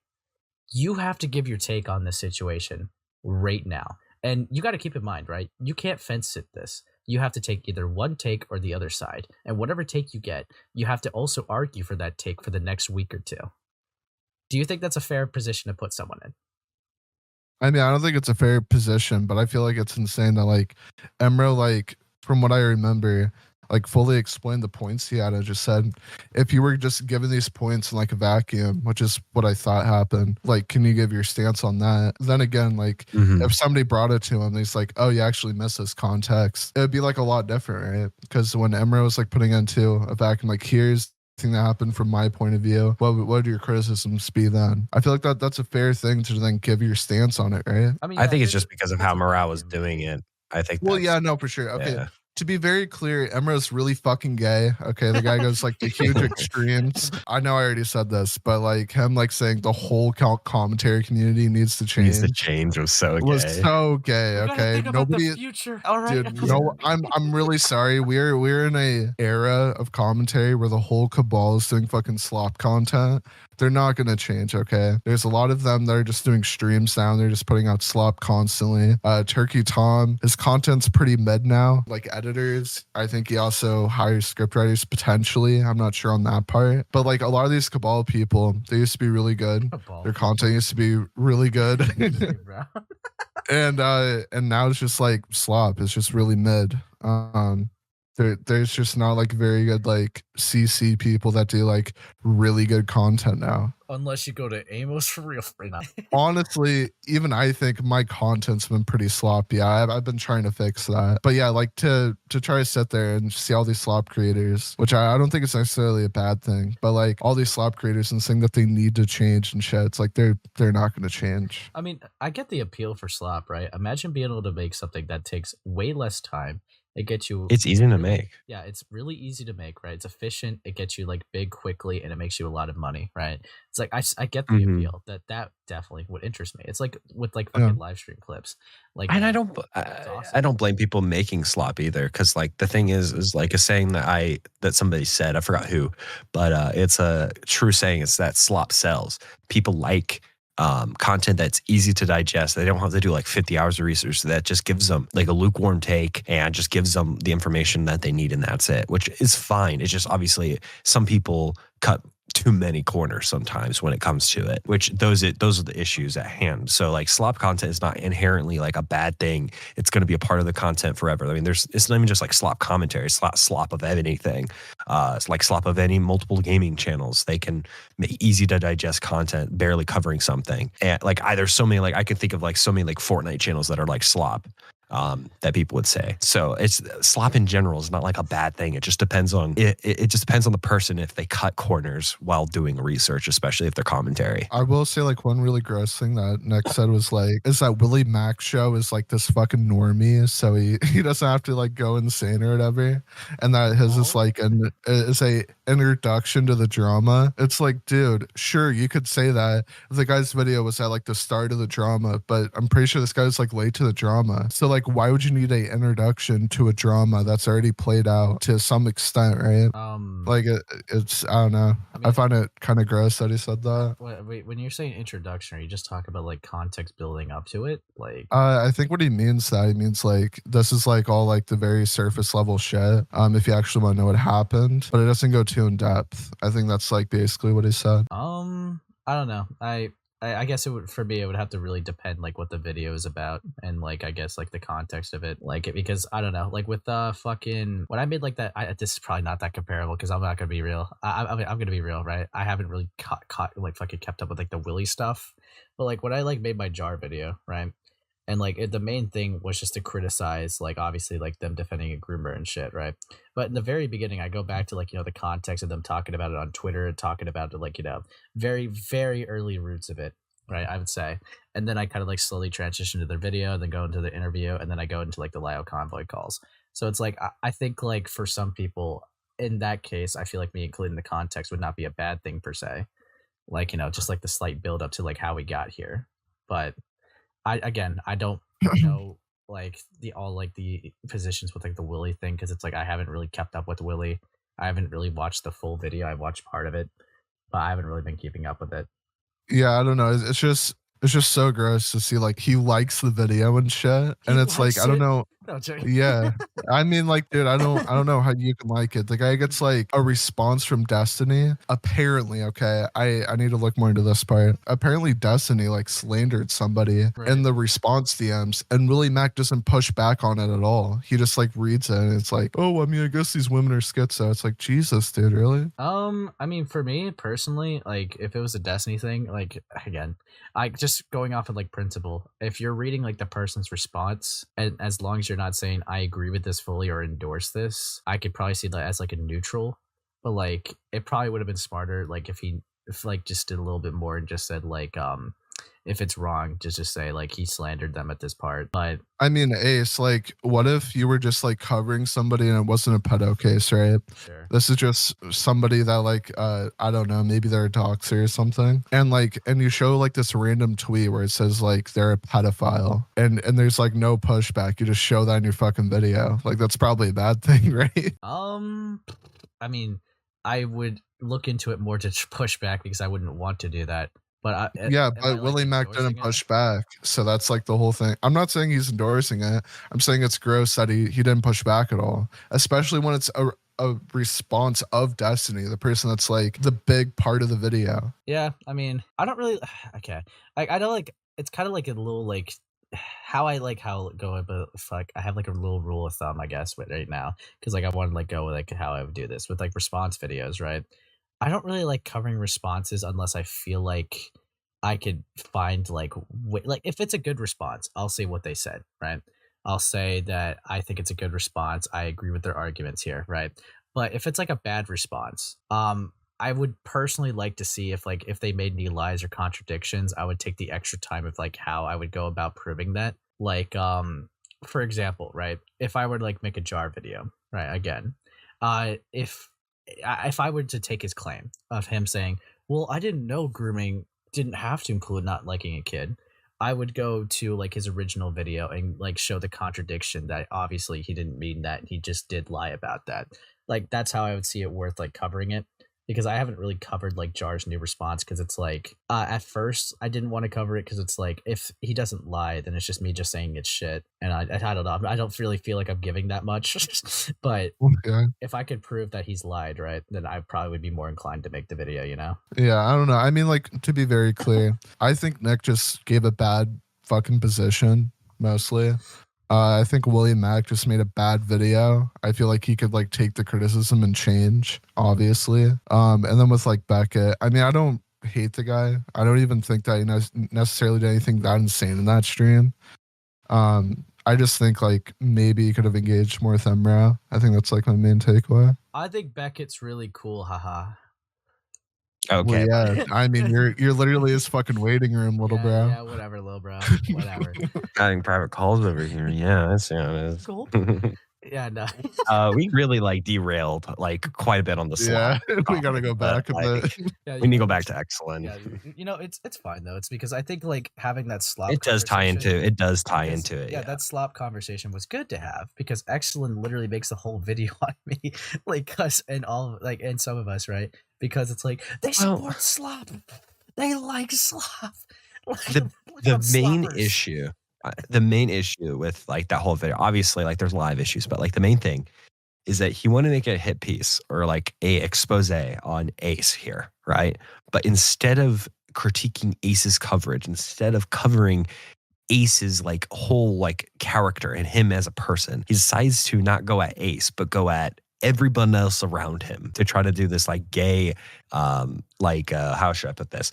you have to give your take on this situation right now. And you got to keep in mind, right? You can't fence sit this. You have to take either one take or the other side. And whatever take you get, you have to also argue for that take for the next week or two. Do you think that's a fair position to put someone in? I mean, I don't think it's a fair position, but I feel like it's insane that like Emro, like from what I remember, like fully explained the points he had. I just said, if you were just given these points in like a vacuum, which is what I thought happened, like, can you give your stance on that? Then again, like if somebody brought it to him, he's like, oh, you actually missed this context. It'd be like a lot different, right? Because when Emro was like putting into a vacuum, like here's thing that happened from my point of view, what would your criticisms be then? I feel like that's a fair thing to then give your stance on it, right? I mean, I think it's just because of how Morale was doing it. I think. Well, yeah, no, for sure. Okay, yeah. to be very clear, Emra's really fucking gay. Okay, the guy goes like to huge extremes. I know I already said this, but like him like saying the whole commentary community needs to Needs to change change was so was gay. so gay. We gotta Okay, think about the nobody. future. All right. Dude, no, I'm really sorry. We're in a era of commentary where the whole cabal is doing fucking slop content. They're not gonna change, okay? There's a lot of them that are just doing streams now. They're just putting out slop constantly. Turkey Tom, his content's pretty mid now. Like editors, I think he also hires scriptwriters potentially. I'm not sure on that part. But like a lot of these cabal people, they used to be really good. Their content used to be really good. and now it's just like slop. It's just really mid. There's just not like very good like CC people that do like really good content now. Unless you go to Amos for real right now. Honestly, even I think my content's been pretty sloppy. I've been trying to fix that. But yeah, like to try to sit there and see all these slop creators, which I don't think it's necessarily a bad thing, but like all these slop creators and saying that they need to change and shit, it's like they're not going to change. I mean, I get the appeal for slop, right? Imagine being able to make something that takes way less time. It gets you. It's easy to make. Yeah, it's really easy to make, right? It's efficient. It gets you like big quickly, and it makes you a lot of money, right? It's like I get the appeal. That definitely would interest me. It's like with like fucking live stream clips, like. And awesome. I don't blame people making slop either, because like the thing is like a saying that somebody said, I forgot who, but it's a true saying. It's that slop sells. People like content that's easy to digest. They don't have to do like 50 hours of research. So that just gives them like a lukewarm take and just gives them the information that they need, and that's it, which is fine. It's just obviously some people cut too many corners sometimes when it comes to it, which those are the issues at hand. So like slop content is not inherently like a bad thing. It's going to be a part of the content forever. I mean, it's not even just like slop commentary. It's not slop of anything. It's like slop of any multiple gaming channels. They can make easy to digest content, barely covering something. And like there's so many, like I can think of like so many like Fortnite channels that are like slop. That people would say. So it's slop in general is not like a bad thing. It just depends on it just depends on the person if they cut corners while doing research, especially if they're commentary. I will say like one really gross thing that Nick said was like is that Louis Mcclung show is like this fucking normie, so he doesn't have to like go insane or whatever, and that his is like is a introduction to the drama. It's like, dude, sure, you could say that if the guy's video was at like the start of the drama, but I'm pretty sure this guy's like late to the drama. So like, why would you need a introduction to a drama that's already played out to some extent, right? Like it's I don't know. I find it kind of gross that he said that. Wait, when you're saying introduction, are you just talking about like context building up to it? Like, I think what he means like this is like all like the very surface level shit. If you actually want to know what happened, but it doesn't go too in depth. I think that's like basically what he said. I don't know. I guess it would, for me, it would have to really depend like what the video is about and like I guess like the context of it, like it, because I don't know, like with fucking when I made like that, this is probably not that comparable because I'm not gonna be real. I mean, I'm gonna be real, right? I haven't really caught like fucking kept up with like the Willy stuff, but like when I like made my jar video, right? And like the main thing was just to criticize like obviously like them defending a groomer and shit, right? But in the very beginning, I go back to like, you know, the context of them talking about it on Twitter and talking about it like, you know, very, very early roots of it, right? I would say. And then I kind of like slowly transition to their video, then go into the interview, and then I go into like the Lio convoy calls. So it's like, I think like for some people in that case, I feel like me including the context would not be a bad thing per se. Like, you know, just like the slight build up to like how we got here. But I don't know like all the positions with like the Willy thing, because it's like I haven't really kept up with Willy. I haven't really watched the full video. I watched part of it, but I haven't really been keeping up with it. Yeah, I don't know. It's just so gross to see like he likes the video and shit, and it's like I don't know. No, Yeah, I mean, like, dude, I don't know how you can like it. The guy gets like a response from Destiny. Apparently, okay, I need to look more into this part. Apparently, Destiny like slandered somebody in the response DMs, and Willie Mac doesn't push back on it at all. He just like reads it, and it's like, oh, I mean, I guess these women are schizo. It's like, Jesus, dude, really? I mean, for me personally, like, if it was a Destiny thing, like, again, I just going off of like principle. If you're reading like the person's response, and as long as you're not saying I agree with this fully or endorse this, I could probably see that as like a neutral. But like it probably would have been smarter like if like just did a little bit more and just said like if it's wrong, just say like he slandered them at this part. But I mean, Ace, like, what if you were just like covering somebody and it wasn't a pedo case, right? sure. This is just somebody that like I don't know, maybe they're a doxer or something. And like and you show like this random tweet where it says like they're a pedophile and there's like no pushback. You just show that in your fucking video. Like that's probably a bad thing, right? I mean, I would look into it more to push back because I wouldn't want to do that. But Yeah, am I, but like, Willie Mack endorsing didn't it? push back. So that's like the whole thing. I'm not saying he's endorsing it. I'm saying it's gross that he didn't push back at all, especially when it's a response of Destiny, the person that's like the big part of the video. Yeah, I mean, I don't really. Okay, I don't like. It's kind of like a little like how I like how go, but fuck, I have like a little rule of thumb, I guess, right now because like I want to like go with like how I would do this with like response videos, right? I don't really like covering responses unless I feel like I could find like like if it's a good response, I'll say what they said, right? I'll say that I think it's a good response. I agree with their arguments here, right? But if it's like a bad response, I would personally like to see if they made any lies or contradictions, I would take the extra time of like how I would go about proving that. Like for example, right? If I were to like make a jar video, right? Again, if I were to take his claim of him saying, "Well, I didn't know grooming didn't have to include not liking a kid," I would go to like his original video and like show the contradiction that obviously he didn't mean that, he just did lie about that. Like that's how I would see it worth like covering it because I haven't really covered like Jar's new response because it's like at first I didn't want to cover it because it's like if he doesn't lie then it's just me just saying it's shit and I don't know, I don't really feel like I'm giving that much but Okay. if I could prove that he's lied, right, then I probably would be more inclined to make the video, you know? Yeah, I don't know. I mean, like, to be very clear, I think Nick just gave a bad fucking position, mostly. I think William Mack just made a bad video. I feel like he could like take the criticism and change, obviously. And then with like Beckett, I mean, I don't hate the guy. I don't even think that he necessarily did anything that insane in that stream. I just think like maybe he could have engaged more with Emra. I think that's like my main takeaway. I think Beckett's really cool, haha. Okay. Well, yeah. I mean, you're literally his fucking waiting room, little Yeah, bro. yeah, whatever, little bro. Whatever. Having private calls over here. Yeah, that's how it is. Cool. Yeah, no. We really like derailed like quite a bit on the Yeah, slop. we gotta go back a bit. Yeah, We need to go back to Exolen. Yeah, you know, it's fine though. It's because I think like having that slop. It does tie into it. Yeah, that slop conversation was good to have because Exolen literally makes the whole video on me, like us and all like and some of us, right? Because it's like they support slop, they like slop. The main issue with like that whole video, obviously like there's live issues, but like the main thing is that he wanted to make a hit piece or like a expose on Ace here, right? But instead of critiquing Ace's coverage, instead of covering Ace's like whole like character and him as a person, he decides to not go at Ace, but go at everyone else around him to try to do this like gay how should I put this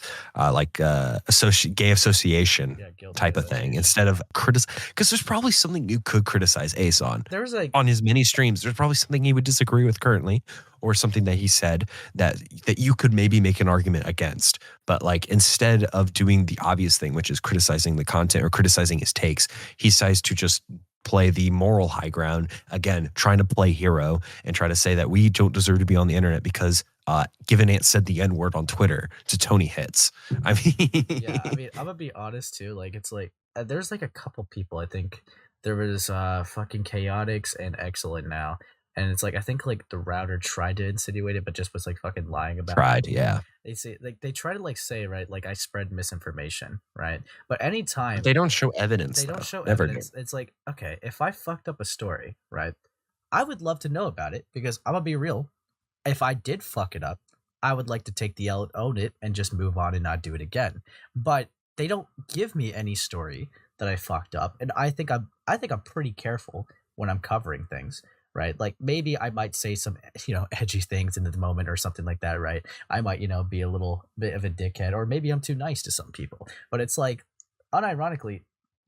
gay association type of thing instead of because there's probably something you could criticize Ace on. There's like on his many streams, there's probably something he would disagree with currently or something that he said that you could maybe make an argument against. But like instead of doing the obvious thing, which is criticizing the content or criticizing his takes, he decides to just play the moral high ground again, trying to play hero and try to say that we don't deserve to be on the internet because Given Ant said the N-word on Twitter to Tony Hits. I mean, yeah, I mean, I'm gonna be honest too. Like, it's like there's like a couple people. I think there was fucking Chaotix and Exolen now, and it's like I think like the router tried to insinuate it, but just was like fucking lying about it. yeah. They say like they try to like say right like I spread misinformation, right? But anytime They don't show evidence. they don't show Never evidence, it's like okay, if I fucked up a story, right? I would love to know about it because I'm gonna be real. If I did fuck it up, I would like to take the L, own it, and just move on and not do it again. But they don't give me any story that I fucked up, and I think I'm pretty careful when I'm covering things, right? Like maybe I might say some edgy things in the moment or something like that, right? I might be a little bit of a dickhead, or maybe I'm too nice to some people. But it's like, unironically,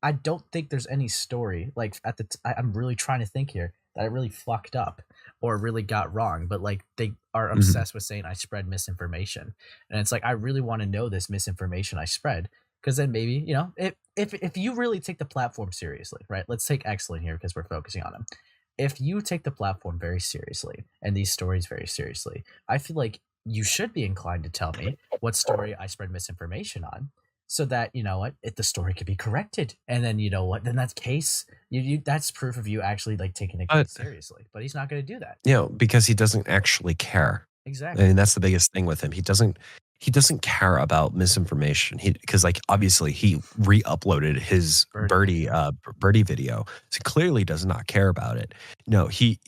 I don't think there's any story like I'm really trying to think here that I really fucked up or really got wrong, but like they are obsessed with saying I spread misinformation. And it's like I really want to know this misinformation I spread Because then maybe, you know, if you really take the platform seriously, right? Let's take Exolen here because we're focusing on him. If you take the platform very seriously and these stories very seriously, I feel like you should be inclined to tell me what story I spread misinformation on, so that you know what, if the story could be corrected, and then you know what, then that's case you that's proof of you actually like taking the But case seriously. But he's not going to do that. you know, because he doesn't actually care. Exactly. And that's the biggest thing with him. He doesn't care about misinformation. Because like obviously he re-uploaded his birdie video. So clearly does not care about it. No, he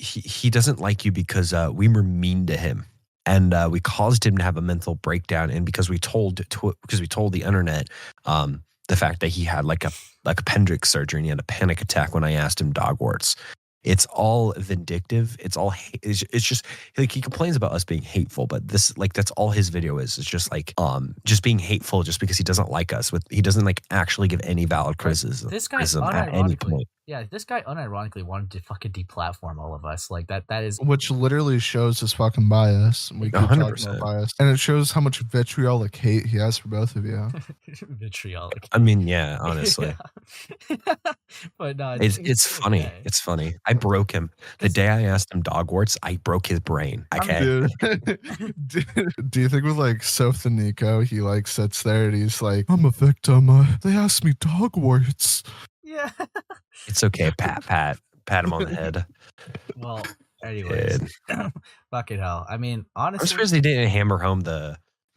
doesn't like you because we were mean to him. And we caused him to have a mental breakdown. And because we told the internet the fact that he had like appendix surgery and he had a panic attack when I asked him Dogwarts. It's all vindictive. It's all it's just like he complains about us being hateful, but this like that's all his video is. It's just like just being hateful just because he doesn't like us. He doesn't like actually give any valid criticism. This guy at any point. Yeah, this guy unironically wanted to fucking deplatform all of us. Like that is Which literally shows his fucking bias. We keep talking 100%. about bias. And it shows how much vitriolic hate he has for both of you. vitriolic. I mean, yeah, honestly. Yeah. But no, It's funny. okay. It's funny. I broke him. The day I asked him Dogwarts, I broke his brain. Okay. Do you think with like Soph and Nico, he like sits there and he's like, I'm a victim. They asked me Dogwarts. Yeah. It's okay. Pat him on the head. Well, anyways. Fucking hell. I mean, honestly, I'm surprised they didn't hammer home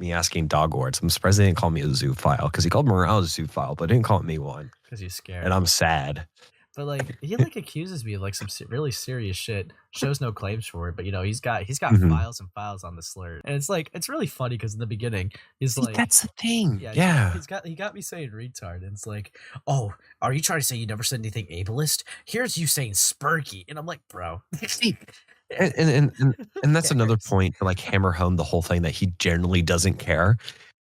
me asking Dogwarts. I'm surprised they didn't call me a zoophile because he called Morales a zoophile, but didn't call me one. because he's scared. And I'm sad. But like he like accuses me of like some really serious shit. Shows no claims for it, but you know he's got files and files on the slur, and it's really funny because in the beginning he's like, that's the thing. Yeah, he got me saying retard, and it's like, oh, are you trying to say you never said anything ableist? Here's you saying spurky, and I'm like, bro. and that's another point to like hammer home the whole thing that he generally doesn't care.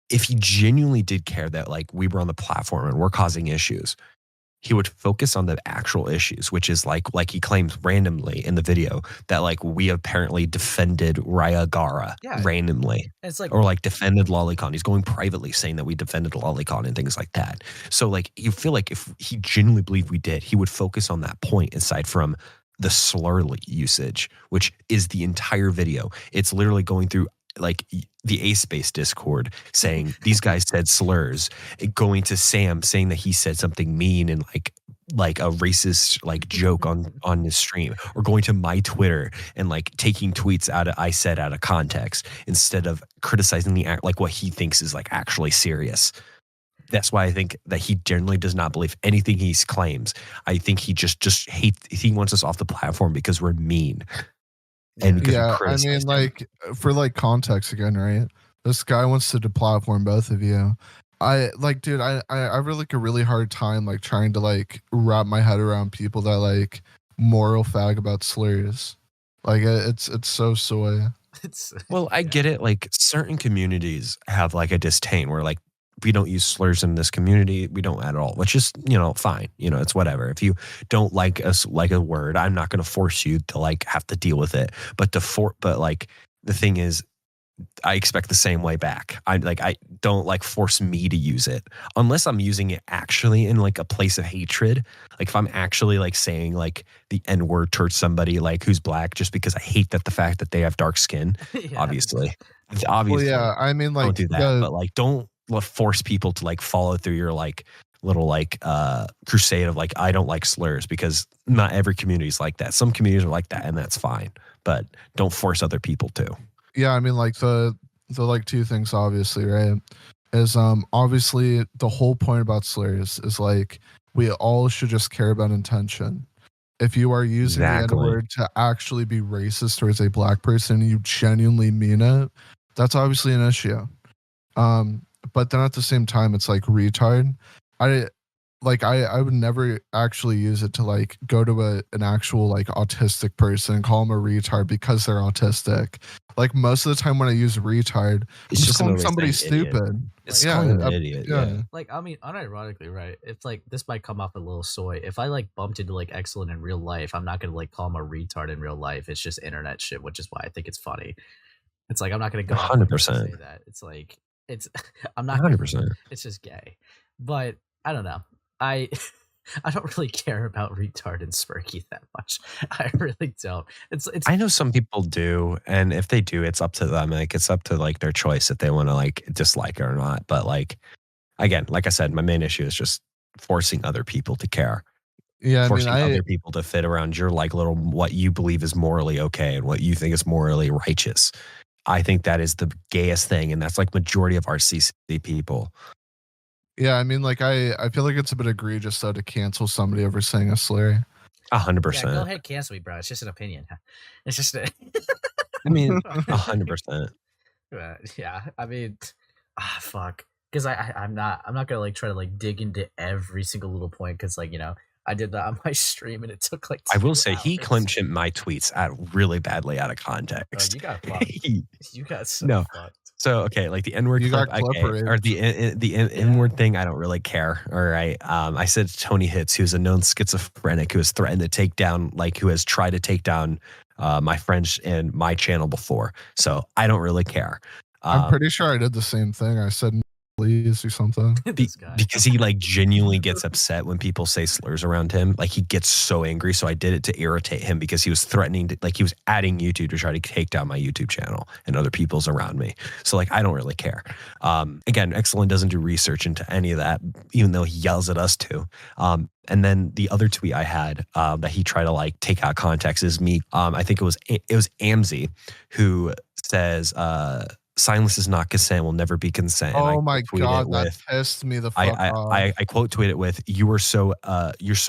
If he genuinely did care that like we were on the platform and we're causing issues, he would focus on the actual issues, which is like he claims randomly in the video that like we apparently defended Ragar randomly. It's like, or like defended Lolicon. He's going privately saying that we defended Lolicon and things like that. So like you feel like if he genuinely believed we did, he would focus on that point aside from the slur usage, which is the entire video. It's literally going through like the A-Space Discord saying these guys said slurs, going to Sam saying that he said something mean and like a racist like joke on his stream, or going to my Twitter and like taking tweets out of context instead of criticizing the act like what he thinks is like actually serious. That's why I think that he generally does not believe anything he claims. I think he just hates. He wants us off the platform because we're mean. And yeah, I mean, like for like context again, right? This guy wants to deplatform both of you. I like, dude. I have like a really hard time like trying to like wrap my head around people that like moral fag about slurs. Like it's so soy. Well, I get it. Like certain communities have like a disdain where like we don't use slurs in this community. We don't at all, which is, you know, fine. You know, it's whatever. If you don't like us like a word, I'm not going to force you to like have to deal with it. But like the thing is, I expect the same way back. I don't like force me to use it unless I'm using it actually in like a place of hatred. Like if I'm actually like saying like the N-word towards somebody like who's black just because I hate the fact that they have dark skin. yeah. Obviously. Well, yeah, I mean, like don't do that, but like don't force people to like follow through your like little like crusade of like I don't like slurs, because not every community is like that. Some communities are like that, and that's fine, but don't force other people to. Yeah, I mean, like the like two things obviously, right? Is obviously the whole point about slurs is like we all should just care about intention. If you are using the N-word to actually be racist towards a black person and you genuinely mean it, that's obviously an issue. But then at the same time, it's like retard. I would never actually use it to like go to an actual like autistic person and call them a retard because they're autistic. Like most of the time when I use retard, It's I'm just calling another somebody saying idiot. stupid. It's Yeah, calling an idiot. Yeah. Like, I mean, unironically, right? It's like this might come off a little soy. If I like bumped into like Exolen in real life, I'm not gonna like call him a retard in real life. It's just internet shit, which is why I think it's funny. It's like I'm not gonna go 100%. say that. It's like I'm not 100%. It's just gay. But I don't know. I I don't really care about retard and Spurky that much. I really don't. It's I know some people do, and if they do, it's up to them. Like it's up to like their choice if they want to like dislike it or not. But like again, like I said, my main issue is just forcing other people to care, Yeah, I mean, forcing other people to fit around your like little what you believe is morally okay and what you think is morally righteous. I think that is the gayest thing, and that's like majority of our CC people. yeah, I mean, like I feel like it's a bit egregious though to cancel somebody over saying a slur. 100%. yeah, go ahead, cancel me, bro. It's just an opinion. It's just a I mean, 100%. yeah. I mean, fuck. Because I'm not gonna like try to like dig into every single little point because like I did that on my stream and it took like 2 I will say he hours. clinching my tweets out really badly out of Oh, context. you got fucked. You got so No. fucked. So okay, like the N-word You clip, got clip okay, or the N-word thing, I don't really care. All right, I said Tony Hits, who's a known schizophrenic who has threatened to take down, like who has tried to take down my friends and my channel before. So I don't really care. I'm pretty sure I did the same thing. I said please or something. This guy. Because he like genuinely gets upset when people say slurs around him. Like he gets so angry. So I did it to irritate him because he was threatening to, like he was adding YouTube to try to take down my YouTube channel and other people's around me. So like I don't really care. Again, Exolen doesn't do research into any of that, even though he yells at us too. And then the other tweet I had that he tried to like take out context is me. I think it was Amzi who says silence is not consent, will never be consent. Oh my god, that pissed me the fuck off. I quote tweet it with, you're so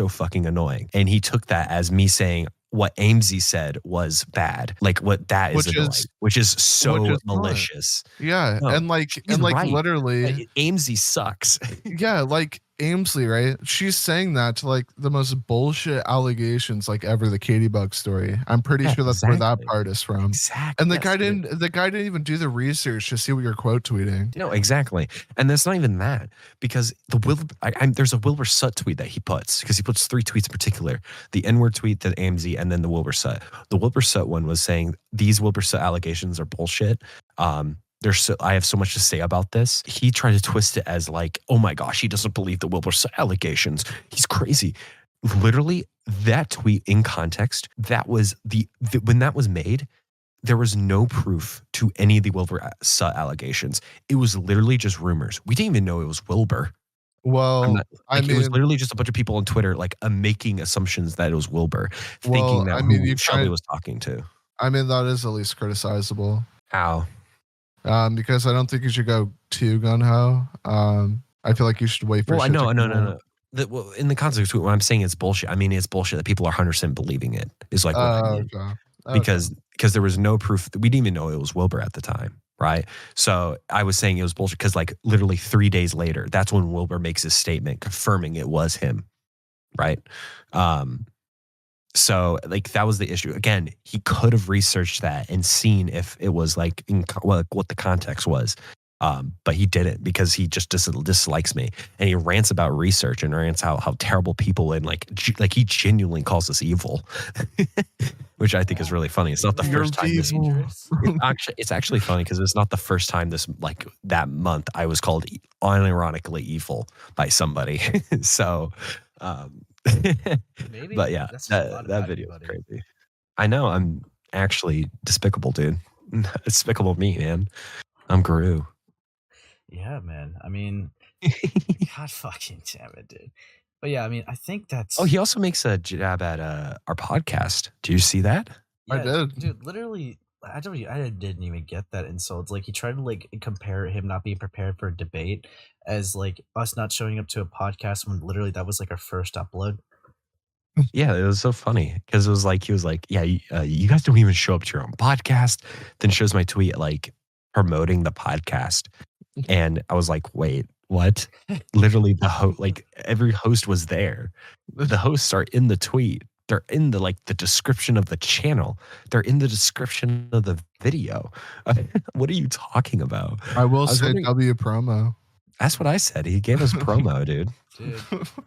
fucking annoying. And he took that as me saying what Amesy said was bad. Like what that is annoying, which is so malicious. Yeah. No, and like right. Literally Amesy sucks. Yeah, like Amesley, right? She's saying that to like the most bullshit allegations like ever, the Katie Bug story. I'm pretty sure that's where that part is from. Exactly. And the guy didn't even do the research to see what you're quote tweeting. No, exactly. And that's not even that, because there's a Wilbur Sutt tweet that he puts, because he puts 3 tweets in particular: the N-word tweet, the AMZ, and then the Wilbur Sutt. The Wilbur Sutt one was saying these Wilbur Sutt allegations are bullshit. I have so much to say about this. He tried to twist it as like, oh my gosh, he doesn't believe the Wilbur Sutt allegations. He's crazy. Literally, that tweet in context, that was when that was made, there was no proof to any of the Wilbur Sutt allegations. It was literally just rumors. We didn't even know it was Wilbur. Well, it was literally just a bunch of people on Twitter like making assumptions that it was Wilbur, thinking that who Shelby was talking to. I mean, that is at least criticizable. How? Because I don't think you should go too gun-ho. I feel like you should wait for. Well, no. In the context of what I'm saying, it's bullshit. I mean, it's bullshit that people are 100% believing it. Is like what I mean. Okay. Because there was no proof. We didn't even know it was Wilbur at the time, right? So I was saying it was bullshit because like literally 3 days later, that's when Wilbur makes his statement confirming it was him, right? So like that was the issue. Again, he could have researched that and seen if it was like what the context was. But he didn't, because he just dislikes me, and he rants about research and rants how terrible people and like he genuinely calls us evil, which I think is really funny. It's not the first time. It's actually funny because it's not the first time that month I was called unironically evil by somebody. So. Maybe, but yeah, that video was crazy. I know, I'm actually despicable, dude. Despicable me, man. I'm Guru. Yeah, man. I mean, God fucking damn it, dude. But yeah, I mean, I think that's. Oh, he also makes a jab at our podcast. Do you see that? Yeah, I did, dude. Literally, I didn't even get that insult. It's like he tried to like compare him not being prepared for a debate as like us not showing up to a podcast when literally that was like our first upload. Yeah, it was so funny because it was like he was like, yeah, you guys don't even show up to your own podcast. Then shows my tweet like promoting the podcast, and I was like, wait, what? Literally, the host, like every host was there. The hosts are in the tweet. They're in the description of the channel. They're in the description of the video. What are you talking about? I will say W promo. That's what I said. He gave us promo, dude. Dude,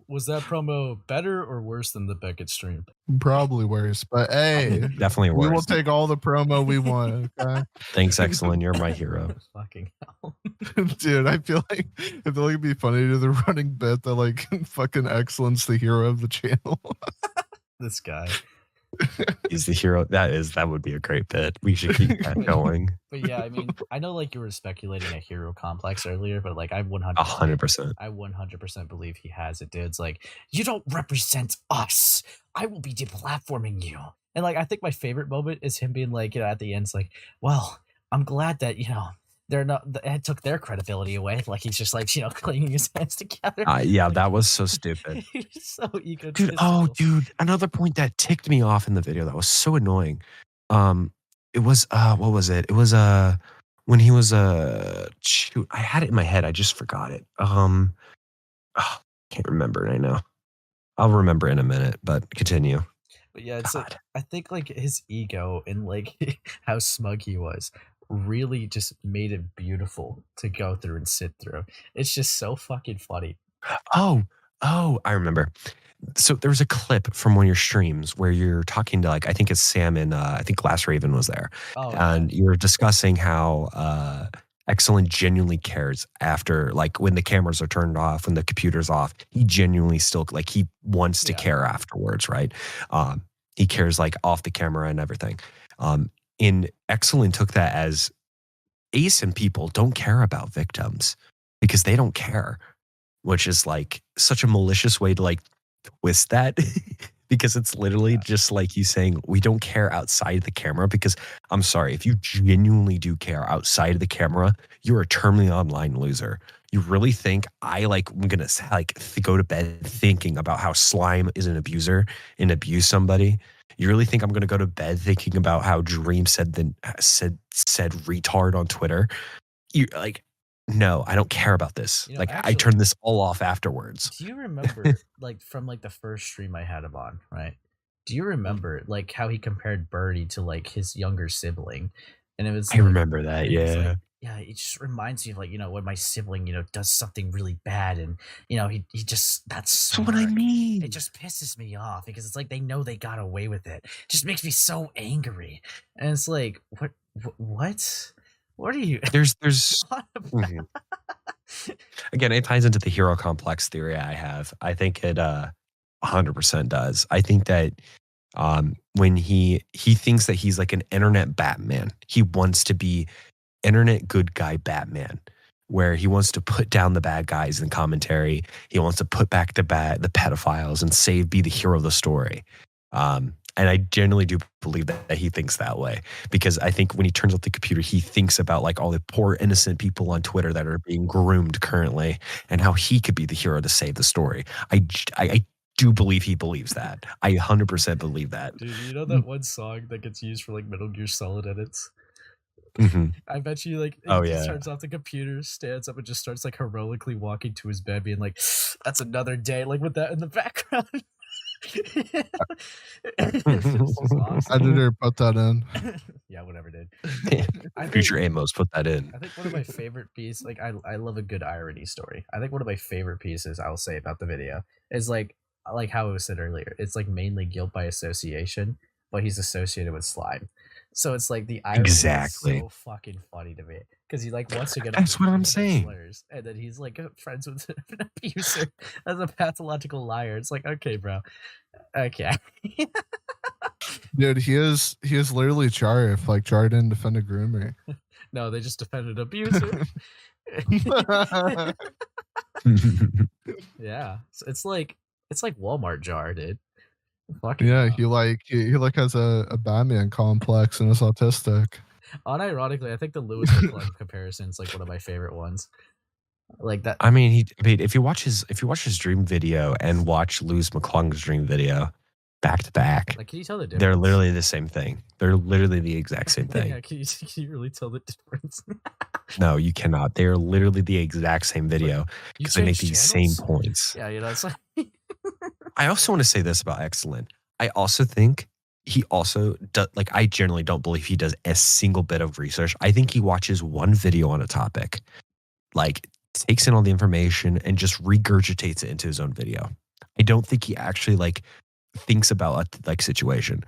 was that promo better or worse than the Beckett stream? Probably worse, but hey, Definitely we will worse. take all the promo we want. Okay, Thanks, Exolen. You're my hero. Fucking hell. dude. I feel like it'd be funny to the running bit that like fucking Exolen's the hero of the channel. This guy. He's the hero. That would be a great bit. We should keep that going. But yeah, I mean, I know like you were speculating a hero complex earlier, but like I 100%. I 100% believe he has it, dude. It's like, you don't represent us. I will be deplatforming you. And like, I think my favorite moment is him being like, at the end, it's like, well, I'm glad that, they're not, it took their credibility away. Like, he's just like, cleaning his hands together. Yeah, that was so stupid. He's so egotistical. Dude, another point that ticked me off in the video that was so annoying. It was, what was it? It was, when he was, shoot, I had it in my head. I just forgot it. Can't remember right now. I'll remember in a minute, but continue. But yeah, it's like, I think like his ego and like how smug he was really just made it beautiful to go through and sit through. It's just so fucking funny. Oh, I remember. So there was a clip from one of your streams where you're talking to like, I think it's Sam and I think Glass Raven was there. Oh, and you were discussing how Exolen genuinely cares after, like when the cameras are turned off, when the computer's off, he genuinely still like he wants to care afterwards, right? He cares like off the camera and everything. And Exolen took that as Ace and people don't care about victims because they don't care, which is like such a malicious way to like twist that because it's literally just like you saying we don't care outside the camera. Because I'm sorry, if you genuinely do care outside of the camera, you're a terminally online loser. You really think I'm gonna like go to bed thinking about how Slime is an abuser and abuse somebody? You really think I'm gonna go to bed thinking about how Dream said retard on Twitter? You like, no, I don't care about this. Like, actually, I turned this all off afterwards. Do you remember like from like the first stream I had him on, right? Do you remember like how he compared Birdie to like his younger sibling? And it was I remember that, yeah. Like, yeah, it just reminds me of like, when my sibling, does something really bad and he just that's what I mean. It just pisses me off because it's like they know they got away with it. It just makes me so angry. And it's like, what are you there's Again, it ties into the hero complex theory I have. I think it 100% does. I think that when he thinks that he's like an internet Batman, he wants to be internet good guy Batman, where he wants to put down the bad guys in commentary. He wants to put back the pedophiles and be the hero of the story. And I generally do believe that he thinks that way, because I think when he turns off the computer, he thinks about like all the poor innocent people on Twitter that are being groomed currently and how he could be the hero to save the story. I do believe he believes that. I 100% believe that. Dude, you know that one song that gets used for like Metal Gear Solid edits? Mm-hmm. I bet you like he turns off the computer, stands up and just starts like heroically walking to his bed being like, that's another day, like with that in the background. Awesome. Editor, put that in. Yeah, whatever, dude. Future Amos, put that in. I think one of my favorite pieces, like I love a good irony story. I think one of my favorite pieces I'll say about the video is like how it was said earlier. It's like mainly guilt by association, but he's associated with Slime. So it's like the irony is so fucking funny to me because he like wants to get. That's what I'm saying. Slurs, and then he's like friends with an abuser as a pathological liar. It's like, okay, bro, okay. Dude, he is literally Char if like Char didn't defend a groomer. No, they just defended abuser. Yeah, so it's like Walmart Jar, dude. Yeah, he has a Batman complex and is autistic. Unironically, I think the Louis Mcclung comparison is like one of my favorite ones. Like that. I mean, if you watch his dream video and watch Louis Mcclung's dream video back to back, like, can you tell the difference? They're literally the same thing. They're literally the exact same thing. Yeah, can you really tell the difference? No, you cannot. They are literally the exact same video because they make these same points. Yeah, it's like. I also want to say this about Exolen. I also think he also does, like, I generally don't believe he does a single bit of research. I think he watches one video on a topic, like takes in all the information and just regurgitates it into his own video. I don't think he actually like thinks about a like situation.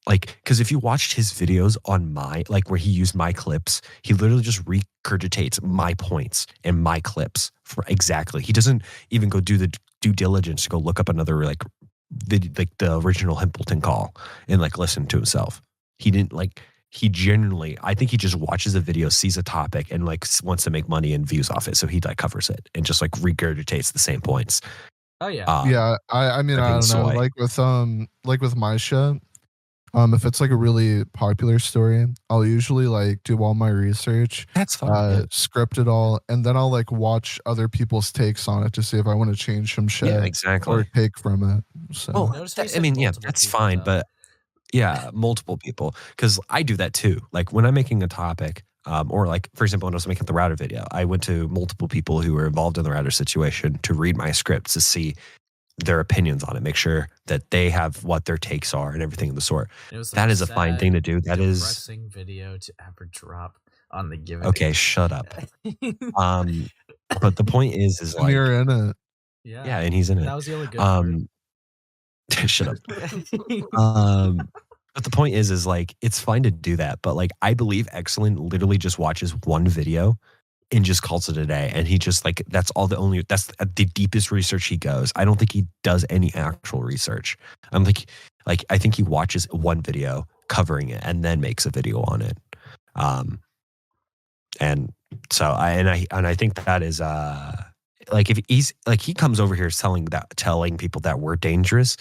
Like, because if you watched his videos on like where he used my clips, he literally just regurgitates my points and my clips for exactly. He doesn't even go do the due diligence to go look up another like the original Himpleton call and like listen to himself. He didn't like. He genuinely, I think he just watches a video, sees a topic, and like wants to make money and views off it, so he like covers it and just like regurgitates the same points. Oh yeah. Yeah, I mean, I don't know. Like with my show, if it's like a really popular story, I'll usually like do all my research, That's fine. script it all, and then I'll like watch other people's takes on it to see if I want to change some shit Yeah, exactly. or take from it. So Well, Notice how you I said mean, yeah, multiple that's people, fine, though. but yeah, multiple people, because I do that too. Like when I'm making a topic, or like for example, when I was making the router video, I went to multiple people who were involved in the router situation to read my scripts to see their opinions on it, make sure that they have what their takes are and everything of the sort. It was the That most is a fine thing to do. That is depressing video to ever drop on the given. okay. Shut up. But the point is and like, you're in it. yeah, and he's in it. That was the only good part. Shut up. But the point is like it's fine to do that, but like I believe Exolen literally just watches one video and just calls it a day, and he just like that's the deepest research he goes. I don't think he does any actual research. I'm like I think he watches one video covering it and then makes a video on it. And so I think that is like if he's like he comes over here telling people that we're dangerous.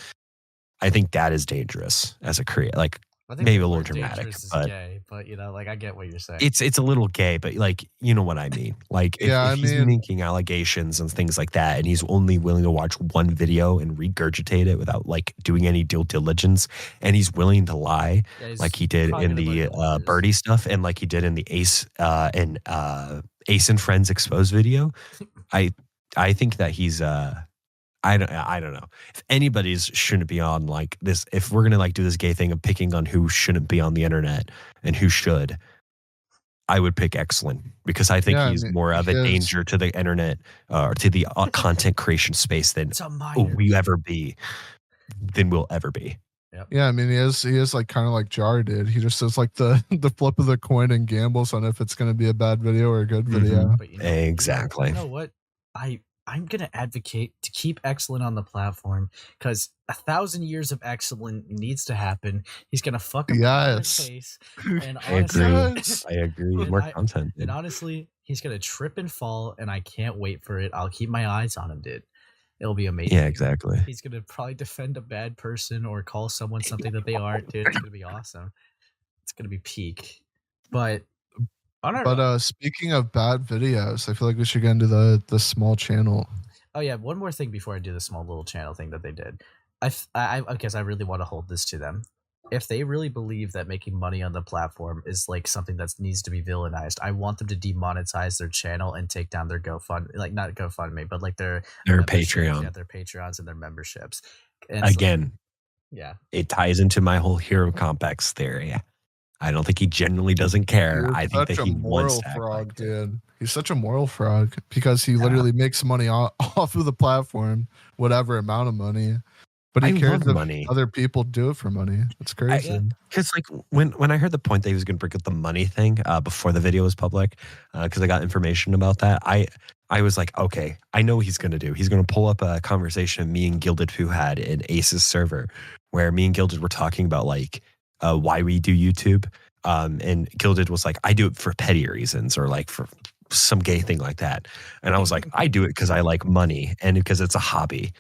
I think that is dangerous as a creator. Like I think maybe the a little word dramatic, dangerous is but gay, but you know, like I get what you're saying. it's a little gay, but like you know what I mean. Like if he's making allegations and things like that, and he's only willing to watch one video and regurgitate it without like doing any due diligence, and he's willing to lie like he did in the Birdie stuff, and like he did in the Ace and Friends exposed video. I think that he's I don't know. If anybody's shouldn't be on like this, if we're gonna like do this gay thing of picking on who shouldn't be on the internet and who should, I would pick Exolen because I think he's more of a danger to the internet or to the content creation space than we'll ever be. Yep. Yeah, I mean he is like kind of like Jar did. He just does like the flip of the coin and gambles on if it's gonna be a bad video or a good video. But Exactly. You know what? I'm gonna advocate to keep Exolen on the platform because 1,000 years of Exolen needs to happen. He's gonna fuck up the face. And I agree. More content. And honestly, he's gonna trip and fall, and I can't wait for it. I'll keep my eyes on him, dude. It'll be amazing. Yeah, exactly. He's gonna probably defend a bad person or call someone something that they aren't, dude. It's gonna be awesome. It's gonna be peak. But speaking of bad videos, I feel like we should get into the small channel. Oh yeah, one more thing before I do the small little channel thing that they did. I guess I really want to hold this to them. If they really believe that making money on the platform is like something that needs to be villainized, I want them to demonetize their channel and take down their GoFundMe, like not GoFundMe, but like their Patreon, their Patreons and their memberships. And again, yeah, it ties into my whole hero complex theory. I don't think he genuinely doesn't care. I think that he wants to fraud, dude. He's such a moral fraud because he literally makes money off of the platform, whatever amount of money. But he cares if money. Other people do it for money. It's crazy. Because like when I heard the point that he was going to bring up the money thing before the video was public, because I got information about that, I was like, okay, I know what he's going to do. He's going to pull up a conversation me and Gilded who had in Ace's server, where me and Gilded were talking about like why we do YouTube. And Gilded was like, I do it for petty reasons or like for some gay thing like that. And I was like, I do it because I like money and because it's a hobby.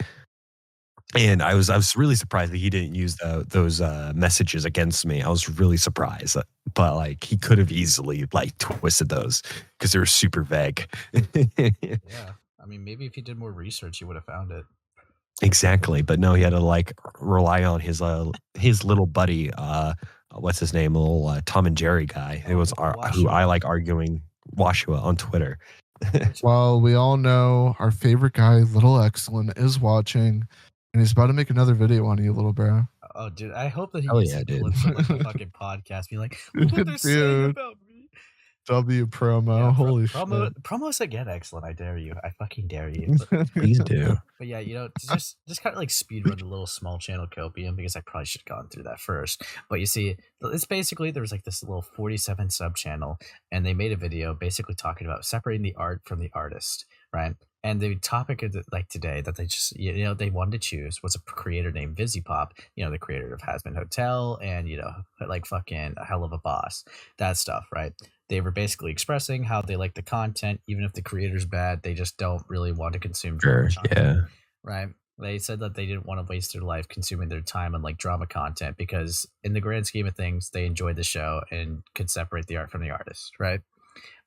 And I was really surprised that he didn't use those messages against me. I was really surprised, but like he could have easily like twisted those because they were super vague. Yeah, I mean, maybe if he did more research, he would have found it. Exactly, but no, he had to like rely on his little buddy. What's his name? Little Tom and Jerry guy. It was who I like arguing Washua on Twitter. Well, we all know our favorite guy, Little Exolen, is watching. And he's about to make another video on you, little bro. Oh, dude! I hope that he gets to listen to like a fucking podcast. Be like, look what they're saying about me. W promo. Yeah, Holy promos again, excellent. I dare you. I fucking dare you. shit. Please do. But yeah, to just kind of like speed run the little small channel copium because I probably should have gone through that first. But you see, it's basically there's like this little 47 sub channel, and they made a video basically talking about separating the art from the artist, right? And the topic of like today that they just they wanted to choose was a creator named VizzyPop, the creator of Hazbin Hotel and like fucking a hell of a boss, that stuff, right? They were basically expressing how they like the content, even if the creator's bad, they just don't really want to consume drama Sure. content, Yeah. right? They said that they didn't want to waste their life consuming their time on like drama content because in the grand scheme of things, they enjoyed the show and could separate the art from the artist, right?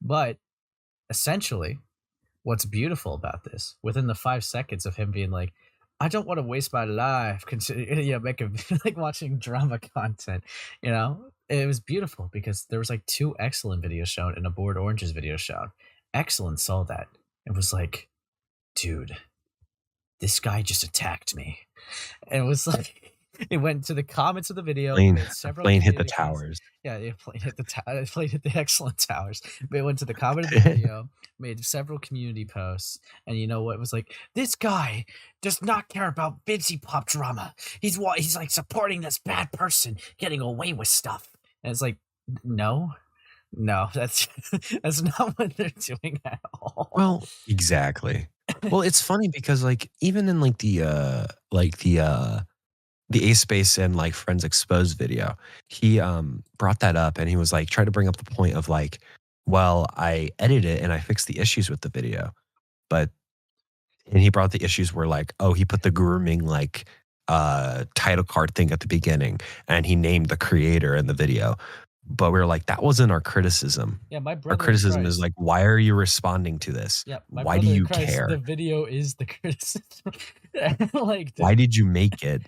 But essentially, what's beautiful about this, within the 5 seconds of him being like, I don't want to waste my life making like watching drama content, it was beautiful because there was like 2 excellent videos shown and a Bored Oranges video shown. Excellent saw that and was like, dude, this guy just attacked me. And it was like, it went to the comments of the video. Plane made several hit the community posts. towers. Yeah, plane hit the excellent towers. But it went to the comment of the video, made several community posts, and you know what? It was like, this guy does not care about VizzyPop drama. He's like supporting this bad person getting away with stuff. And it's like, no, that's not what they're doing at all. Well, exactly. Well, it's funny because like even in like the Ace Space and like Friends Exposed video, he brought that up and he was like tried to bring up the point of like, well, I edited it and I fixed the issues with the video, and he brought the issues where like, oh, he put the grooming like title card thing at the beginning and he named the creator in the video. But we were like, that wasn't our criticism. Yeah, my brother. Our criticism is like, why are you responding to this? Yeah, why do you care? The video is the criticism. Like, why did you make it?